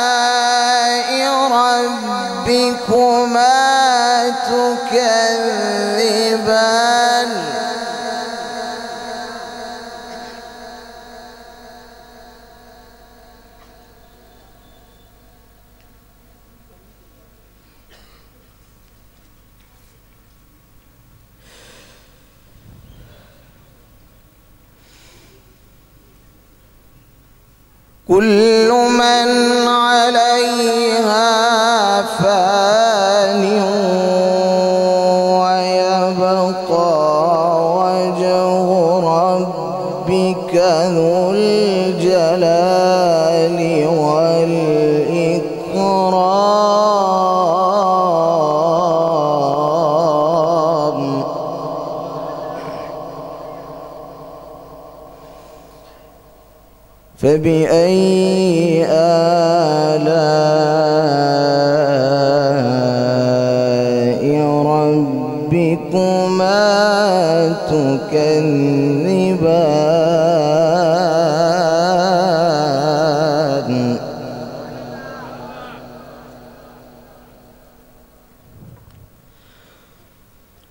آلاء ربكما تكذبان كل من عليها فان ويبقى وجه ربك ذو الجلال والإكرام. فبأي آلاء ربكما تكذبان.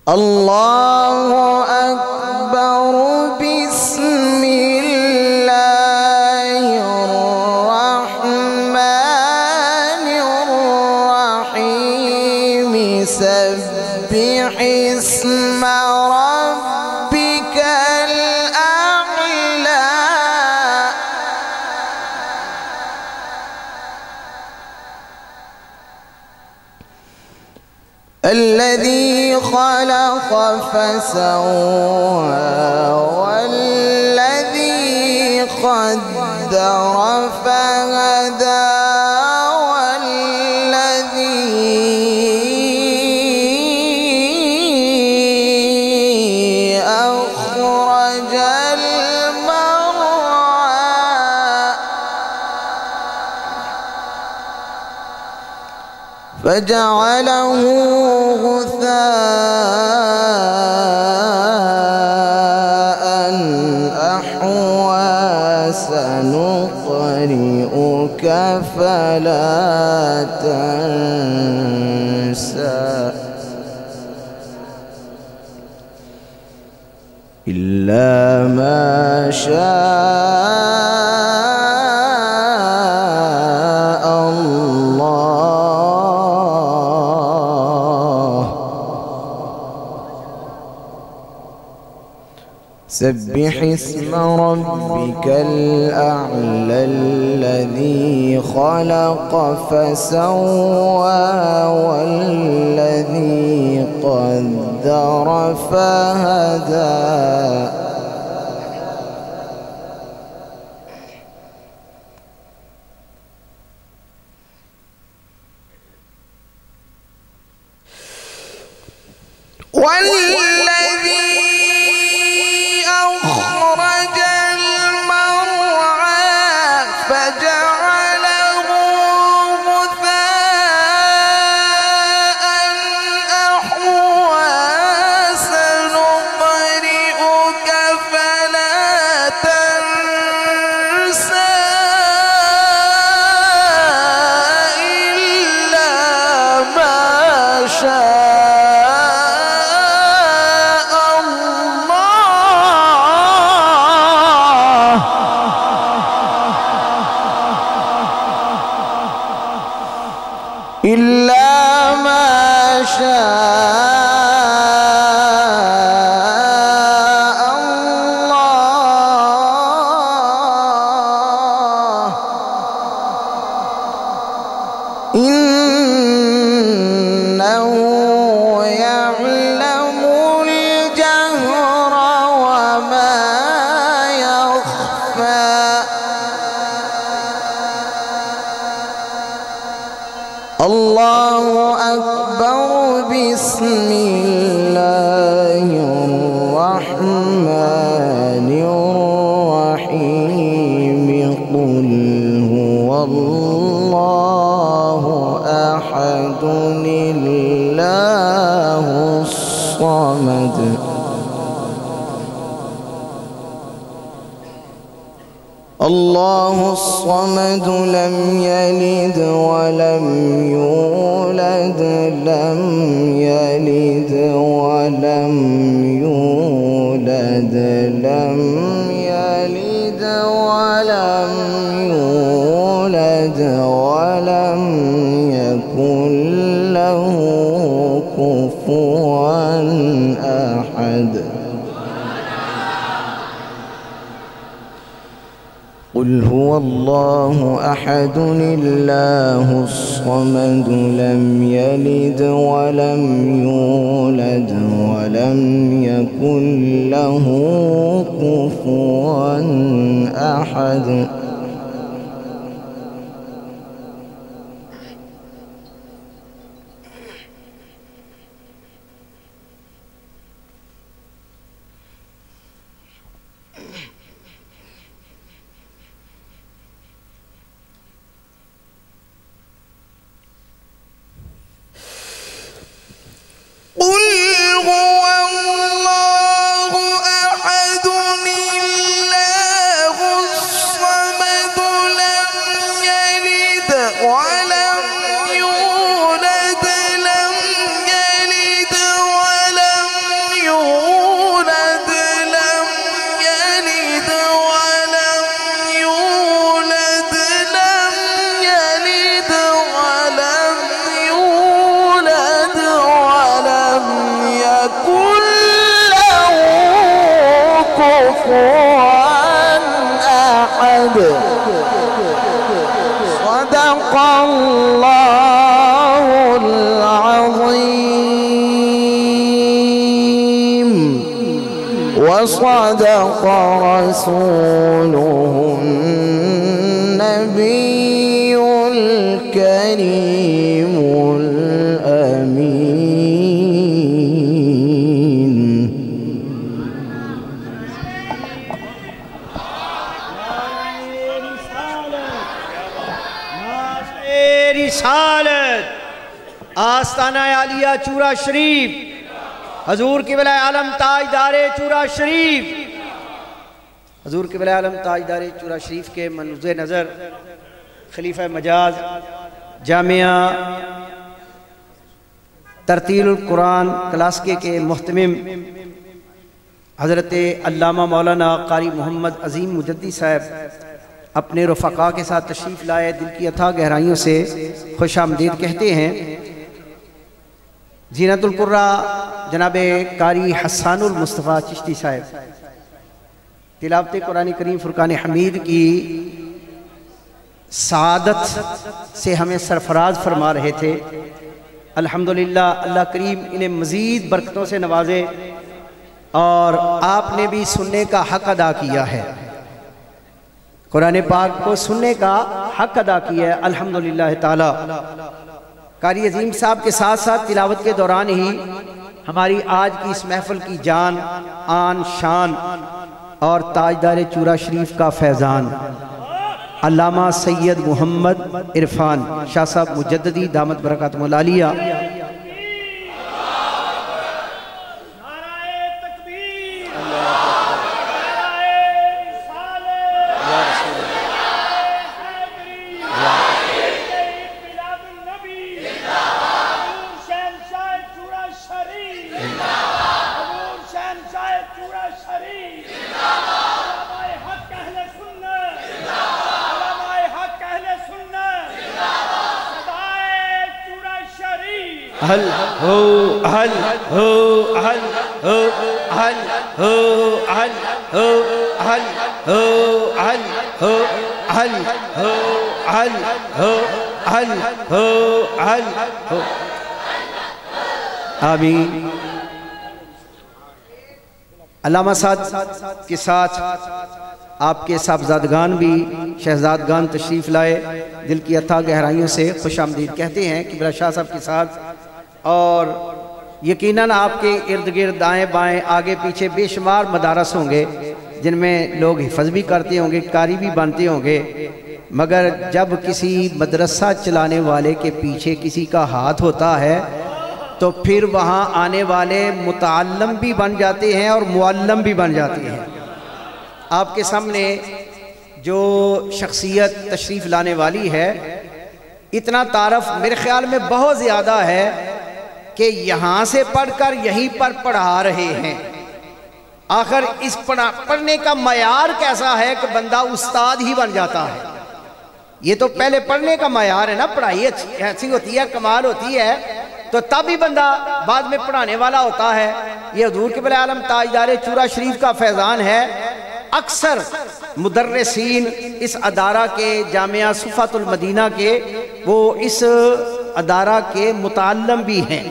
الله أكبر. بسم الله الرحمن الرحيم. سبح اسم ربك الأعلى. الذي خلق فسوى والذي قدر فهدى والذي أخرج المرعى فجعله غثاء أحوى. سنقرئك فلا تنسى إلا ما شاء الله. سبح اسم ربك الأعلى الذي خلق فسوى والذي قدر فهدى. والذي أخرج المرعى فجعله غثاء أحوى. سنقرئك فلا تنسى إلا ما شاء إلا ما شاء الله. إنه يعلم الجهر وما يخفى. الله أكبر. بسم الله الرحمن الرحيم. قل هو الله أحد الله الصمد. الله الصمد لم يلد ولم يولد لم يلد ولم يولد لم يلد ولم يولد ولم يكن له كفوا أحد. قل قل هو الله أحد الله الصمد لم يلد ولم يولد ولم يكن له كفوا أحد. صدق الله العظيم وصدق رسوله النبي الكريم الأمين. رسالت آستانہ عالیہ چورا شریف حضور قبلہ عالم تاجدار چورا شریف حضور قبلہ عالم تاجدار چورا شریف کے منوز نظر خلیفہ مجاز جامعہ ترتیل القرآن کلاسکے کے محتمم حضرت علامہ مولانا قاری محمد عظیم مجدی صاحب اپنے رفقاء کے ساتھ تشریف لائے، دل کی اتھا گہرائیوں سے خوش آمدید کہتے ہیں۔ زینت القرآ جناب قاری حسان المصطفیٰ چشتی صاحب تلاوت قرآن کریم فرقان حمید کی سعادت سے ہمیں سرفراز فرما رہے تھے۔ الحمدللہ اللہ کریم انہیں مزید برکتوں سے نوازے اور آپ نے بھی سننے کا حق ادا کیا ہے، قرآن پاک کو سننے کا حق ادا کیا ہے الحمدللہ تعالی۔ قاری عظیم صاحب کے ساتھ ساتھ تلاوت کے دوران ہی ہماری آج کی اس محفل کی جان، آن، شان اور تاجدار چورا شریف کا فیضان علامہ سید محمد عرفان شاہ صاحب مجددی دامت برکاتہم العالیہ ہل ہو ہل ہو ہل ہو ہل ہو ہل ہو ہل ہو ہل ہو ہل ہو ہل ہو ہل ہو ہل ہو آمین۔ علامہ صاحب کے ساتھ آپ کے صاحبزادگان بھی شہزادگان تشریف لائے، دل کی اتھا گہرائیوں سے خوش آمدید کہتے ہیں قبلہ شاہ صاحب کے ساتھ، اور یقیناً آپ کے ارد گرد دائیں بائیں آگے پیچھے بے شمار مدارس ہوں گے جن میں لوگ حفظ بھی کرتے ہوں گے، قاری بھی بنتے ہوں گے، مگر جب کسی مدرسہ چلانے والے کے پیچھے کسی کا ہاتھ ہوتا ہے تو پھر وہاں آنے والے متعلم بھی بن جاتے ہیں اور معلم بھی بن جاتے ہیں۔ آپ کے سامنے جو شخصیت تشریف لانے والی ہے، اتنا تعارف میرے خیال میں بہت زیادہ ہے کہ یہاں سے پڑھ کر یہیں پر پڑھا رہے ہیں۔ آخر اس پڑھنے کا معیار کیسا ہے کہ بندہ استاد ہی بن جاتا ہے؟ یہ تو پہلے پڑھنے کا معیار ہے نا، پڑھائی ایسی ہوتی ہے، کمال ہوتی ہے، تو تب ہی بندہ بعد میں پڑھانے والا ہوتا ہے۔ یہ حضور قبلہ عالم تاجدار چورا شریف کا فیضان ہے۔ اکثر مدرسین اس ادارہ کے جامعہ صفات المدینہ کے وہ اس ادارہ کے متعلم بھی ہیں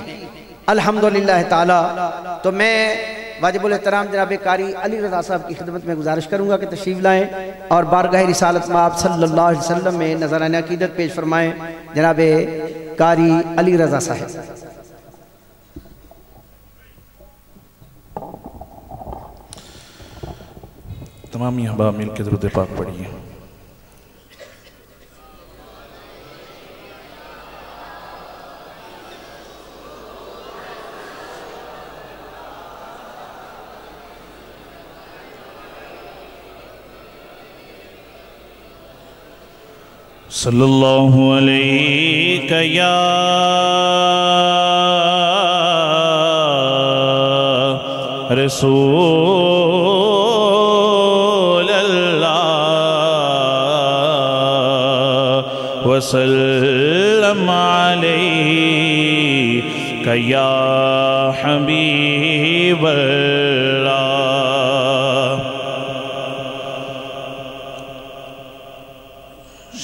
الحمدللہ تعالی۔ تو میں واجب الاحترام جناب قاری علی رضا صاحب کی خدمت میں گزارش کروں گا کہ تشریف لائیں اور بارگاہ رسالت میں آپ صلی اللہ علیہ وسلم میں نذرانہ عقیدت پیش فرمائیں جناب قاری علی رضا صاحب۔ تمام احباب مل کے درود پاک پڑھیے۔ صلی اللہ علیہ یا رسول اللہ وسلم علیہ یا حبیب اللہ۔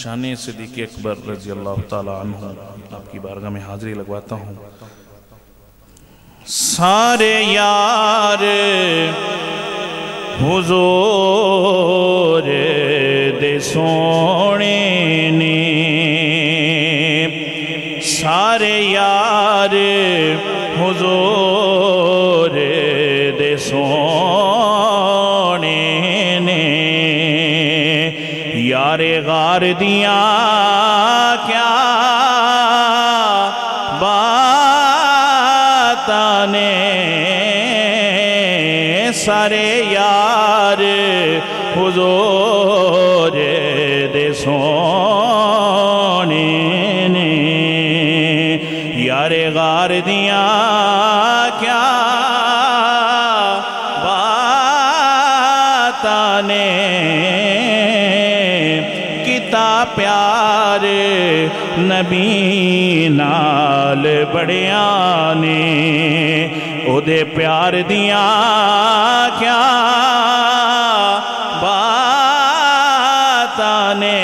شان صدیق اکبر رضی اللہ تعالیٰ عنہ آپ کی بارگاہ میں حاضری لگواتا ہوں۔ سارے یار حضور دے سونے نے، سارے یار حضور دے سونے نے، یار غار دیاں کیا باتاں نے، سارے یار حضور دے سونے نے، یار غار دیاں کیا باتاں نے، پیار نبی نال بڑیاں نے، او دے پیار دیاں کیا باتاں نے،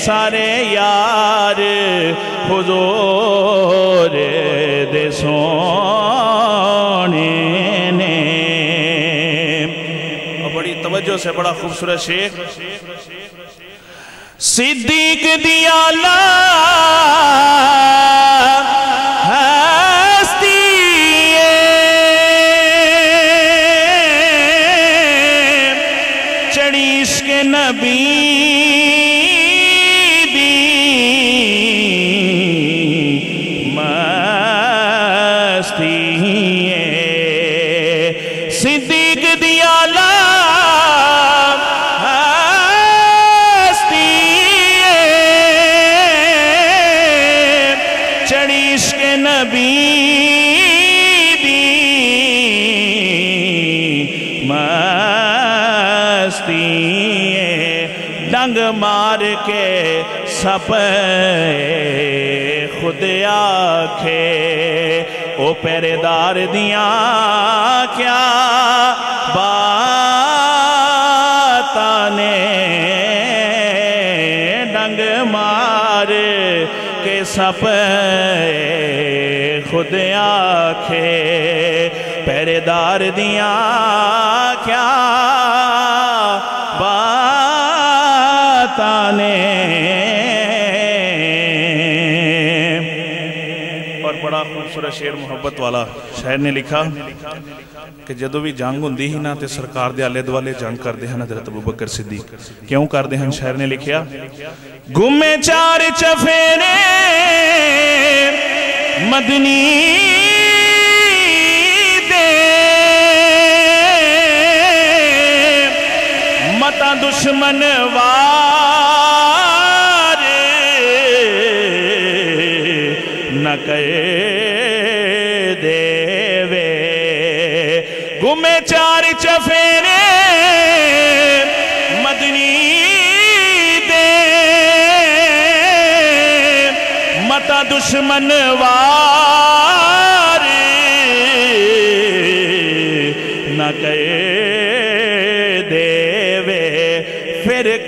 سارے یار حضور دے سونے نے۔ اور بڑی توجہ سے بڑا خوبصورت شعر، صدیق دیا لا ہستی چڑھی عشق نبی دی مستی، صدیق دیا لا نبی دی مستی، ڈنگ مار کے سب خود آکھے، او پہریدار دیاں کیا باتاں نے، ڈنگ مار کے سب خود آکھے، پہریدار دیاں کیا باتاں نے۔ اور بڑا خوبصورت شعر محبت والا شاعر نے لکھا کہ جدو بھی جنگ ہوندی ہی نا تے سرکار دے آلے دوالے جنگ کر دے ہیں حضرت ابوبکر صدیق، کیوں کر دے ہیں؟ شاعر نے لکھیا، گمے چار چفیرے مدنی دے، متا دشمن وار نہ کہے دے وے، گمے چار چفیرے مدنی دے، متا دشمن وار نہ کہے دے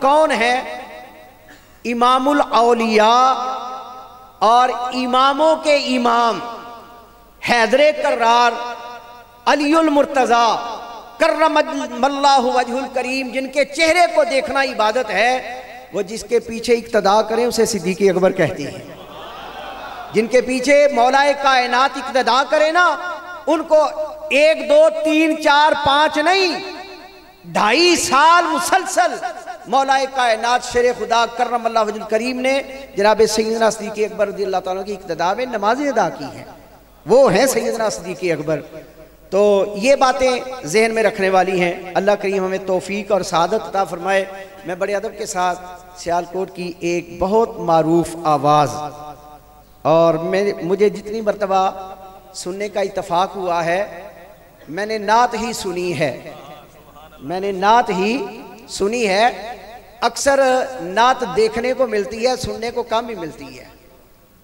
کون ہے؟ امام الاولیاء اور اماموں کے امام حیدر کرار علی المرتضی کرم اللہ وجہ الکریم، جن کے چہرے کو دیکھنا عبادت ہے، وہ جس کے پیچھے اقتدا کریں اسے صدیق اکبر کہتے ہیں۔ جن کے پیچھے مولا کائنات اقتدا کرے نا، ان کو 1 2 3 4 5 نہیں، 2.5 سال مسلسل مولا کائنات شیر خدا کرم اللہ وجہ الکریم نے جناب سیدنا صدیق اکبر رضی اللہ تعالیٰ کی اقتدا میں نمازیں ادا کی ہیں، وہ ہیں سیدنا صدیق اکبر۔ تو یہ باتیں ذہن میں رکھنے والی ہیں۔ اللہ کریم ہمیں توفیق اور سعادت عطا فرمائے۔ میں بڑے ادب کے ساتھ سیالکوٹ کی ایک بہت معروف آواز، اور مجھے جتنی مرتبہ سننے کا اتفاق ہوا ہے، میں نے نعت ہی سنی ہے، اکثر نعت دیکھنے کو ملتی ہے، سننے کو کم ہی ملتی ہے۔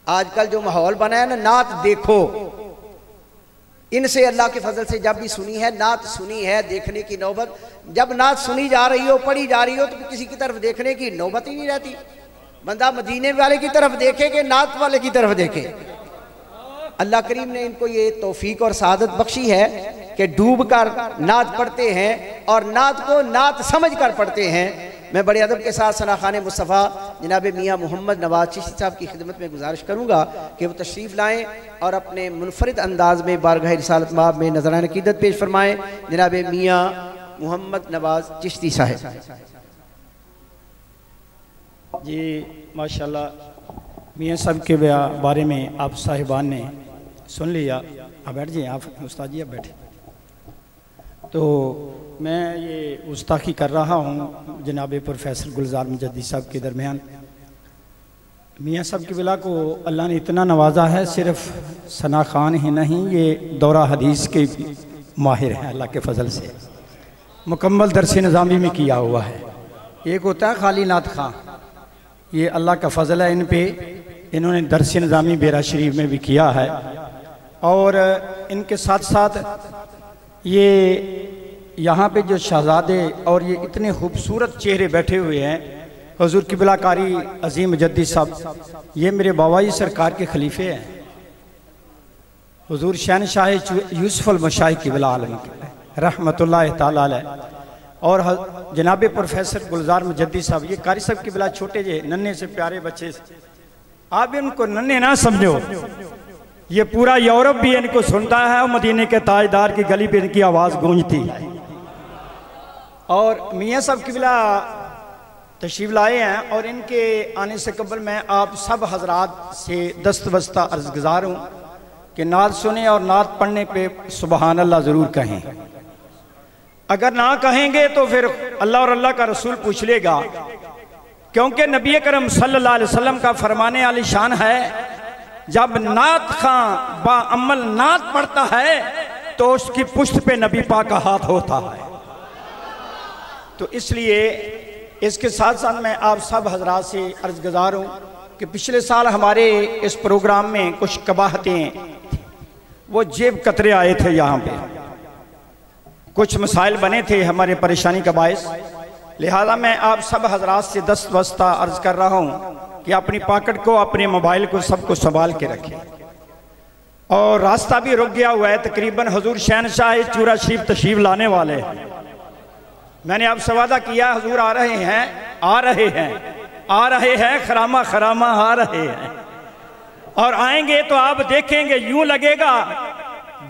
آج کل جو ماحول بنا ہے نا، نعت دیکھو، ان سے اللہ کے فضل سے جب بھی سنی ہے، نعت سنی ہے، دیکھنے کی نوبت، جب نعت سنی جا رہی ہو، پڑھی جا رہی ہو، تو کسی کی طرف دیکھنے کی نوبت ہی نہیں رہتی۔ بندہ مدینے والے کی طرف دیکھے کہ نعت والے کی طرف دیکھے۔ اللہ کریم نے ان کو یہ توفیق اور سعادت بخشی ہے کہ ڈوب کر نعت پڑھتے ہیں اور نعت کو نعت سمجھ کر پڑھتے ہیں۔ میں بڑے ادب کے ساتھ ثنا خان مصطفیٰ جناب میاں محمد نواز چشتی صاحب کی خدمت میں گزارش کروں گا کہ وہ تشریف لائیں اور اپنے منفرد انداز میں بارگاہ رسالت مآب میں نذرانہ عقیدت پیش فرمائیں۔ جناب میاں محمد نواز چشتی صاحب۔ جی ماشاءاللہ، میاں صاحب کے بارے میں آپ صاحبان نے سن لیا۔ آپ بیٹھ جائیں، آپ استاد جی آپ بیٹھیں۔ تو میں یہ گستاخی کر رہا ہوں جناب پروفیسر گلزار مجدی صاحب کے درمیان۔ میاں صاحب کی بلا کو اللہ نے اتنا نوازا ہے، صرف ثنا خان ہی نہیں، یہ دورہ حدیث کے ماہر ہیں اللہ کے فضل سے، مکمل درس نظامی میں کیا ہوا ہے۔ ایک ہوتا ہے خالی نعت خان، یہ اللہ کا فضل ہے ان پہ، انہوں نے درس نظامی بیرا شریف میں بھی کیا ہے، اور ان کے ساتھ ساتھ یہ یہاں پہ جو شہزادے اور یہ اتنے خوبصورت چہرے بیٹھے ہوئے ہیں، حضور قبلہ قاری عظیم مجدد صاحب، یہ میرے بابائی سرکار کے خلیفے ہیں، حضور شہنشاہ یوسف المشائخ قبلہ عالم رحمت اللہ تعالیٰ علیہ، اور جناب پروفیسر گلزار مجدی صاحب، یہ قاری صاحب قبلہ چھوٹے جے ننھے سے پیارے بچے سے، آپ ان کو ننھے نہ سمجھو، یہ پورا یورپ بھی ان کو سنتا ہے، اور مدینے کے تاجدار کی گلی پہ ان کی آواز گونجتی ہے۔ اور میاں صاحب قبلہ تشریف لائے ہیں، اور ان کے آنے سے قبل میں آپ سب حضرات سے دستبستہ عرض گزار ہوں کہ نعت سنیں اور نعت پڑھنے پہ سبحان اللہ ضرور کہیں۔ اگر نہ کہیں گے تو پھر اللہ اور اللہ کا رسول پوچھ لے گا، کیونکہ نبی کرم صلی اللہ علیہ وسلم کا فرمانے عالی شان ہے، جب نعت خان با عمل نعت پڑھتا ہے تو اس کی پشت پہ نبی پاک کا ہاتھ ہوتا ہے۔ تو اس لیے اس کے ساتھ ساتھ میں آپ سب حضرات سے عرض گزار ہوں کہ پچھلے سال ہمارے اس پروگرام میں کچھ قباحتیں، وہ جیب قطرے آئے تھے، یہاں پہ کچھ مسائل بنے تھے ہمارے پریشانی کا باعث، لہذا میں آپ سب حضرات سے دستبستہ عرض کر رہا ہوں کہ اپنی پاکٹ کو، اپنے موبائل کو، سب کو سنبھال کے رکھیں۔ اور راستہ بھی رک گیا ہوا ہے، تقریباً حضور شہنشاہ چورا شریف تشریف لانے والے ہیں۔ میں نے آپ سے وعدہ کیا حضور آ رہے ہیں، آ رہے ہیں، آ رہے ہیں، خرامہ خرامہ آ رہے ہیں، اور آئیں گے تو آپ دیکھیں گے، یوں لگے گا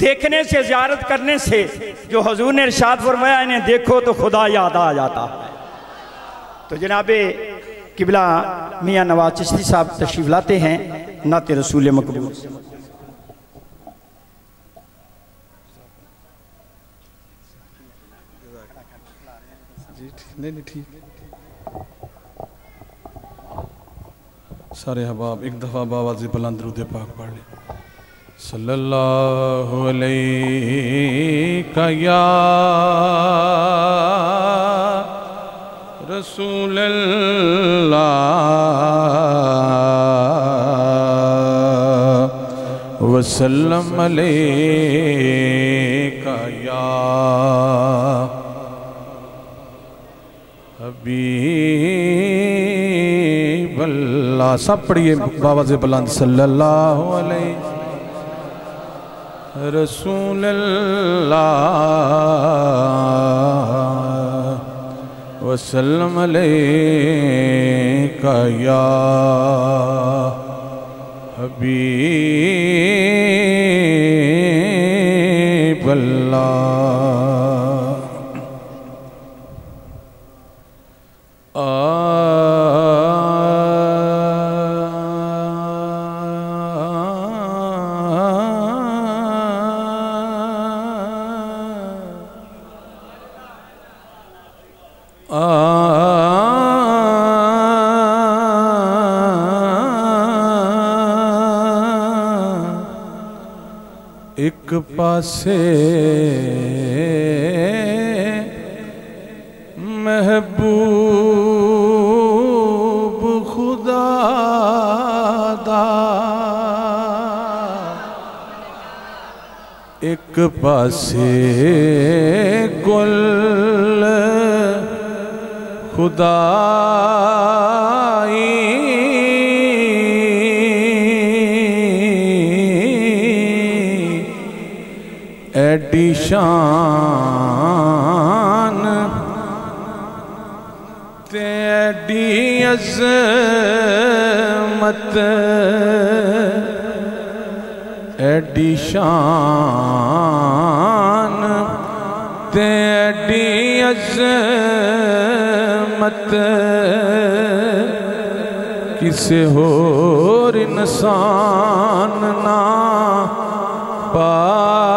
دیکھنے سے، زیارت کرنے سے، جو حضور نے ارشاد فرمایا انہیں دیکھو تو خدا یاد آ جاتا ہے۔ تو جناب قبلہ میاں نواز چشتی صاحب تشریف لاتے ہیں نعت رسول مقبول۔ سارے احباب ایک دفعہ باواز بلند درود پاک پڑھ لیں۔ صلی اللہ علیہ یا رسول اللہ وسلم علیہ یا سب پڑھیے باواز بلند صلی اللہ علیہ رسول اللہ وسلم علیکہ یا حبیب اللہ ایک پاسے محبوب خدا دا ایک پاسے گل خدائی ایڈی شان تے ایڈی عظمت ایڈی شان تے ایڈی عظمت کسے اور انسان نہ پائی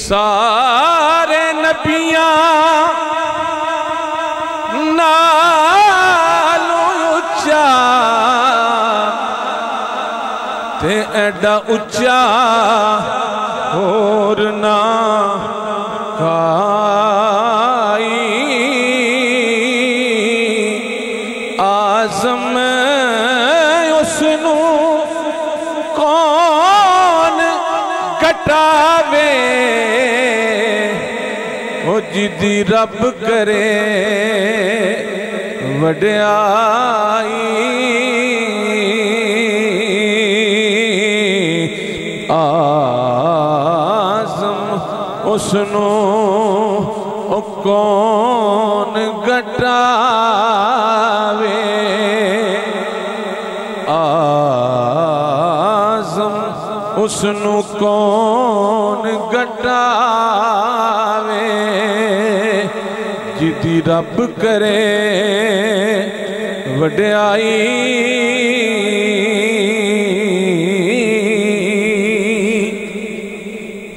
سارے نبیاں نالوں اچا تے ایڈا اچا اور نہ آزم اسنو کون گٹاوے او جدی رب کرے وڈیائی آزم اسنو کون گٹاوے آزم اسنو کون گٹاوے جدی رب کرے وڈیائی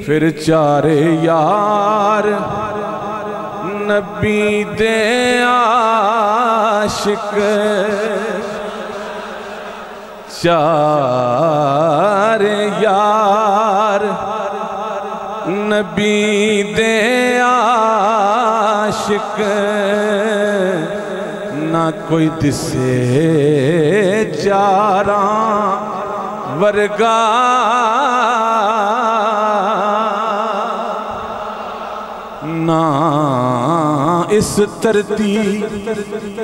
پھر چارے یار نبی دے عاشق چار یار نبی دے عاشق نہ کوئی دسے چاراں ورگا نہ اس ترتیب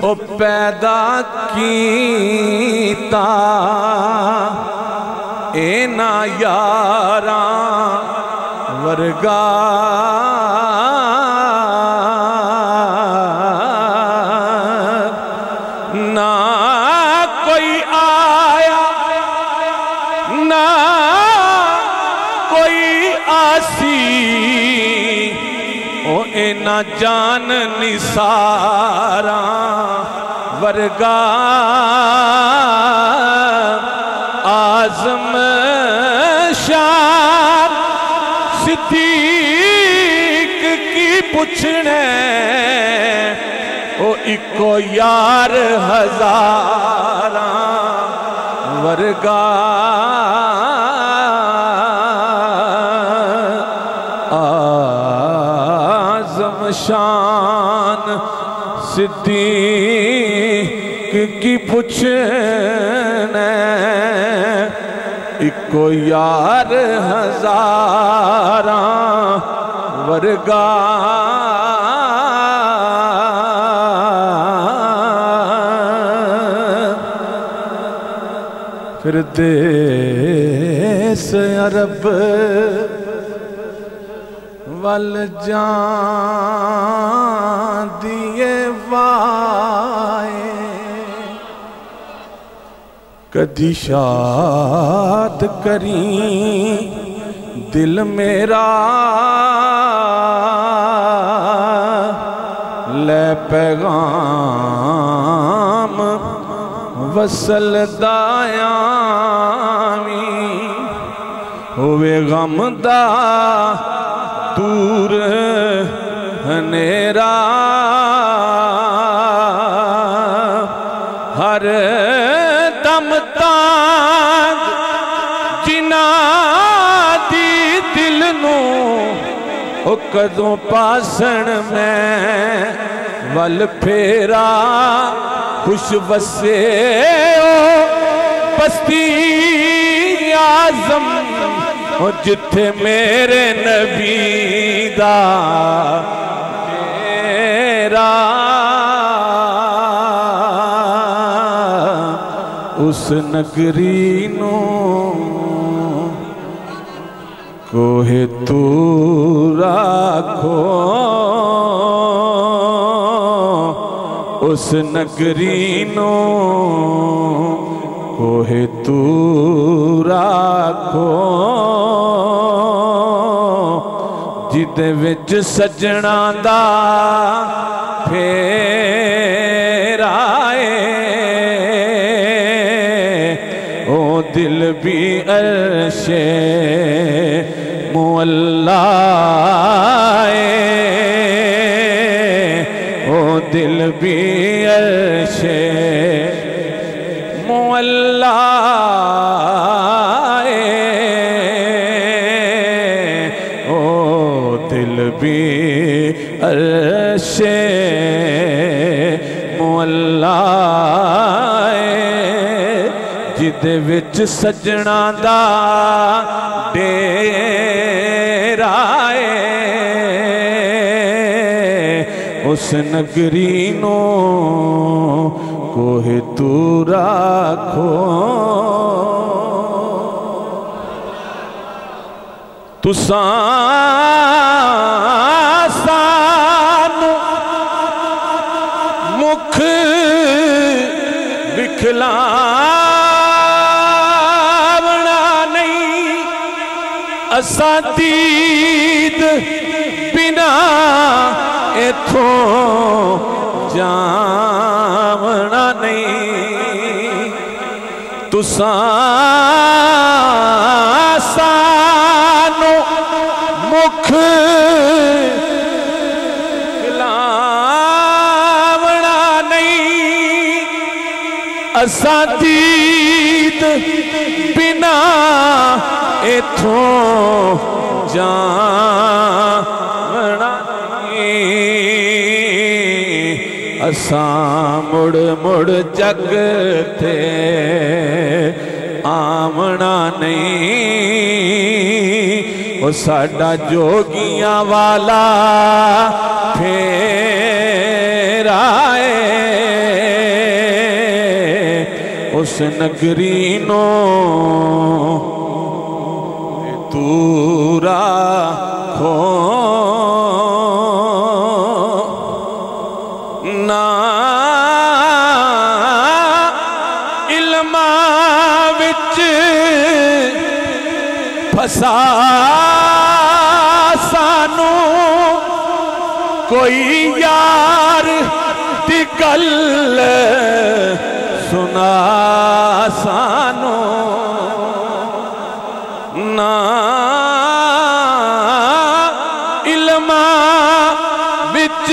او پیدا کیتا اے نا یاراں ورگا نہ کوئی آیا نہ کوئی آسی او اینا جان نثاراں ورگا آزم شان صدیق کی پوچھنے او اکو یار ہزاراں ورگا شان صدیق کی پوچھنے اکو یار ہزاراں ورگا پھر دیس عرب ول جان دیے وائے کدی شاد کریں دل میرا لے پیغام وصل دایامی ہوئے غم دا دور ہنیرا ہر دم تانگ جنا دی دل نو او کدوں پاسن میں ول پھیرا خوش وسے او بستی آزم جتھے میرے نبی دا ڈیرا اس نگری نو کوہ تورا کھو اس نگری نو کوہ تورا کھو جدے وچ سجنا دا پھیر آئے او دل بھی عرش مولا او دل بھی عرش مولا بھی عرش مولا جدے وچ سجنا دا ڈیرا اس نگری نو کوہ تورا کھو تساں سانو مکھ بکھلاونا نہیں اساں دید بنا ایتھوں جاونا نہیں تساں سانو مکھ کھلاونا نہیں اساں دید بنا ایتھوں جاونا نہیں اساں مڑ مڑ جگ تے آمنا نہیں او ساڈا جوگیاں والا پھیر آئے اس نگری نو تورا کھو نا علماء وچ پھسا سانو کوئی یار دی گل سنا سانو نا علماء وچ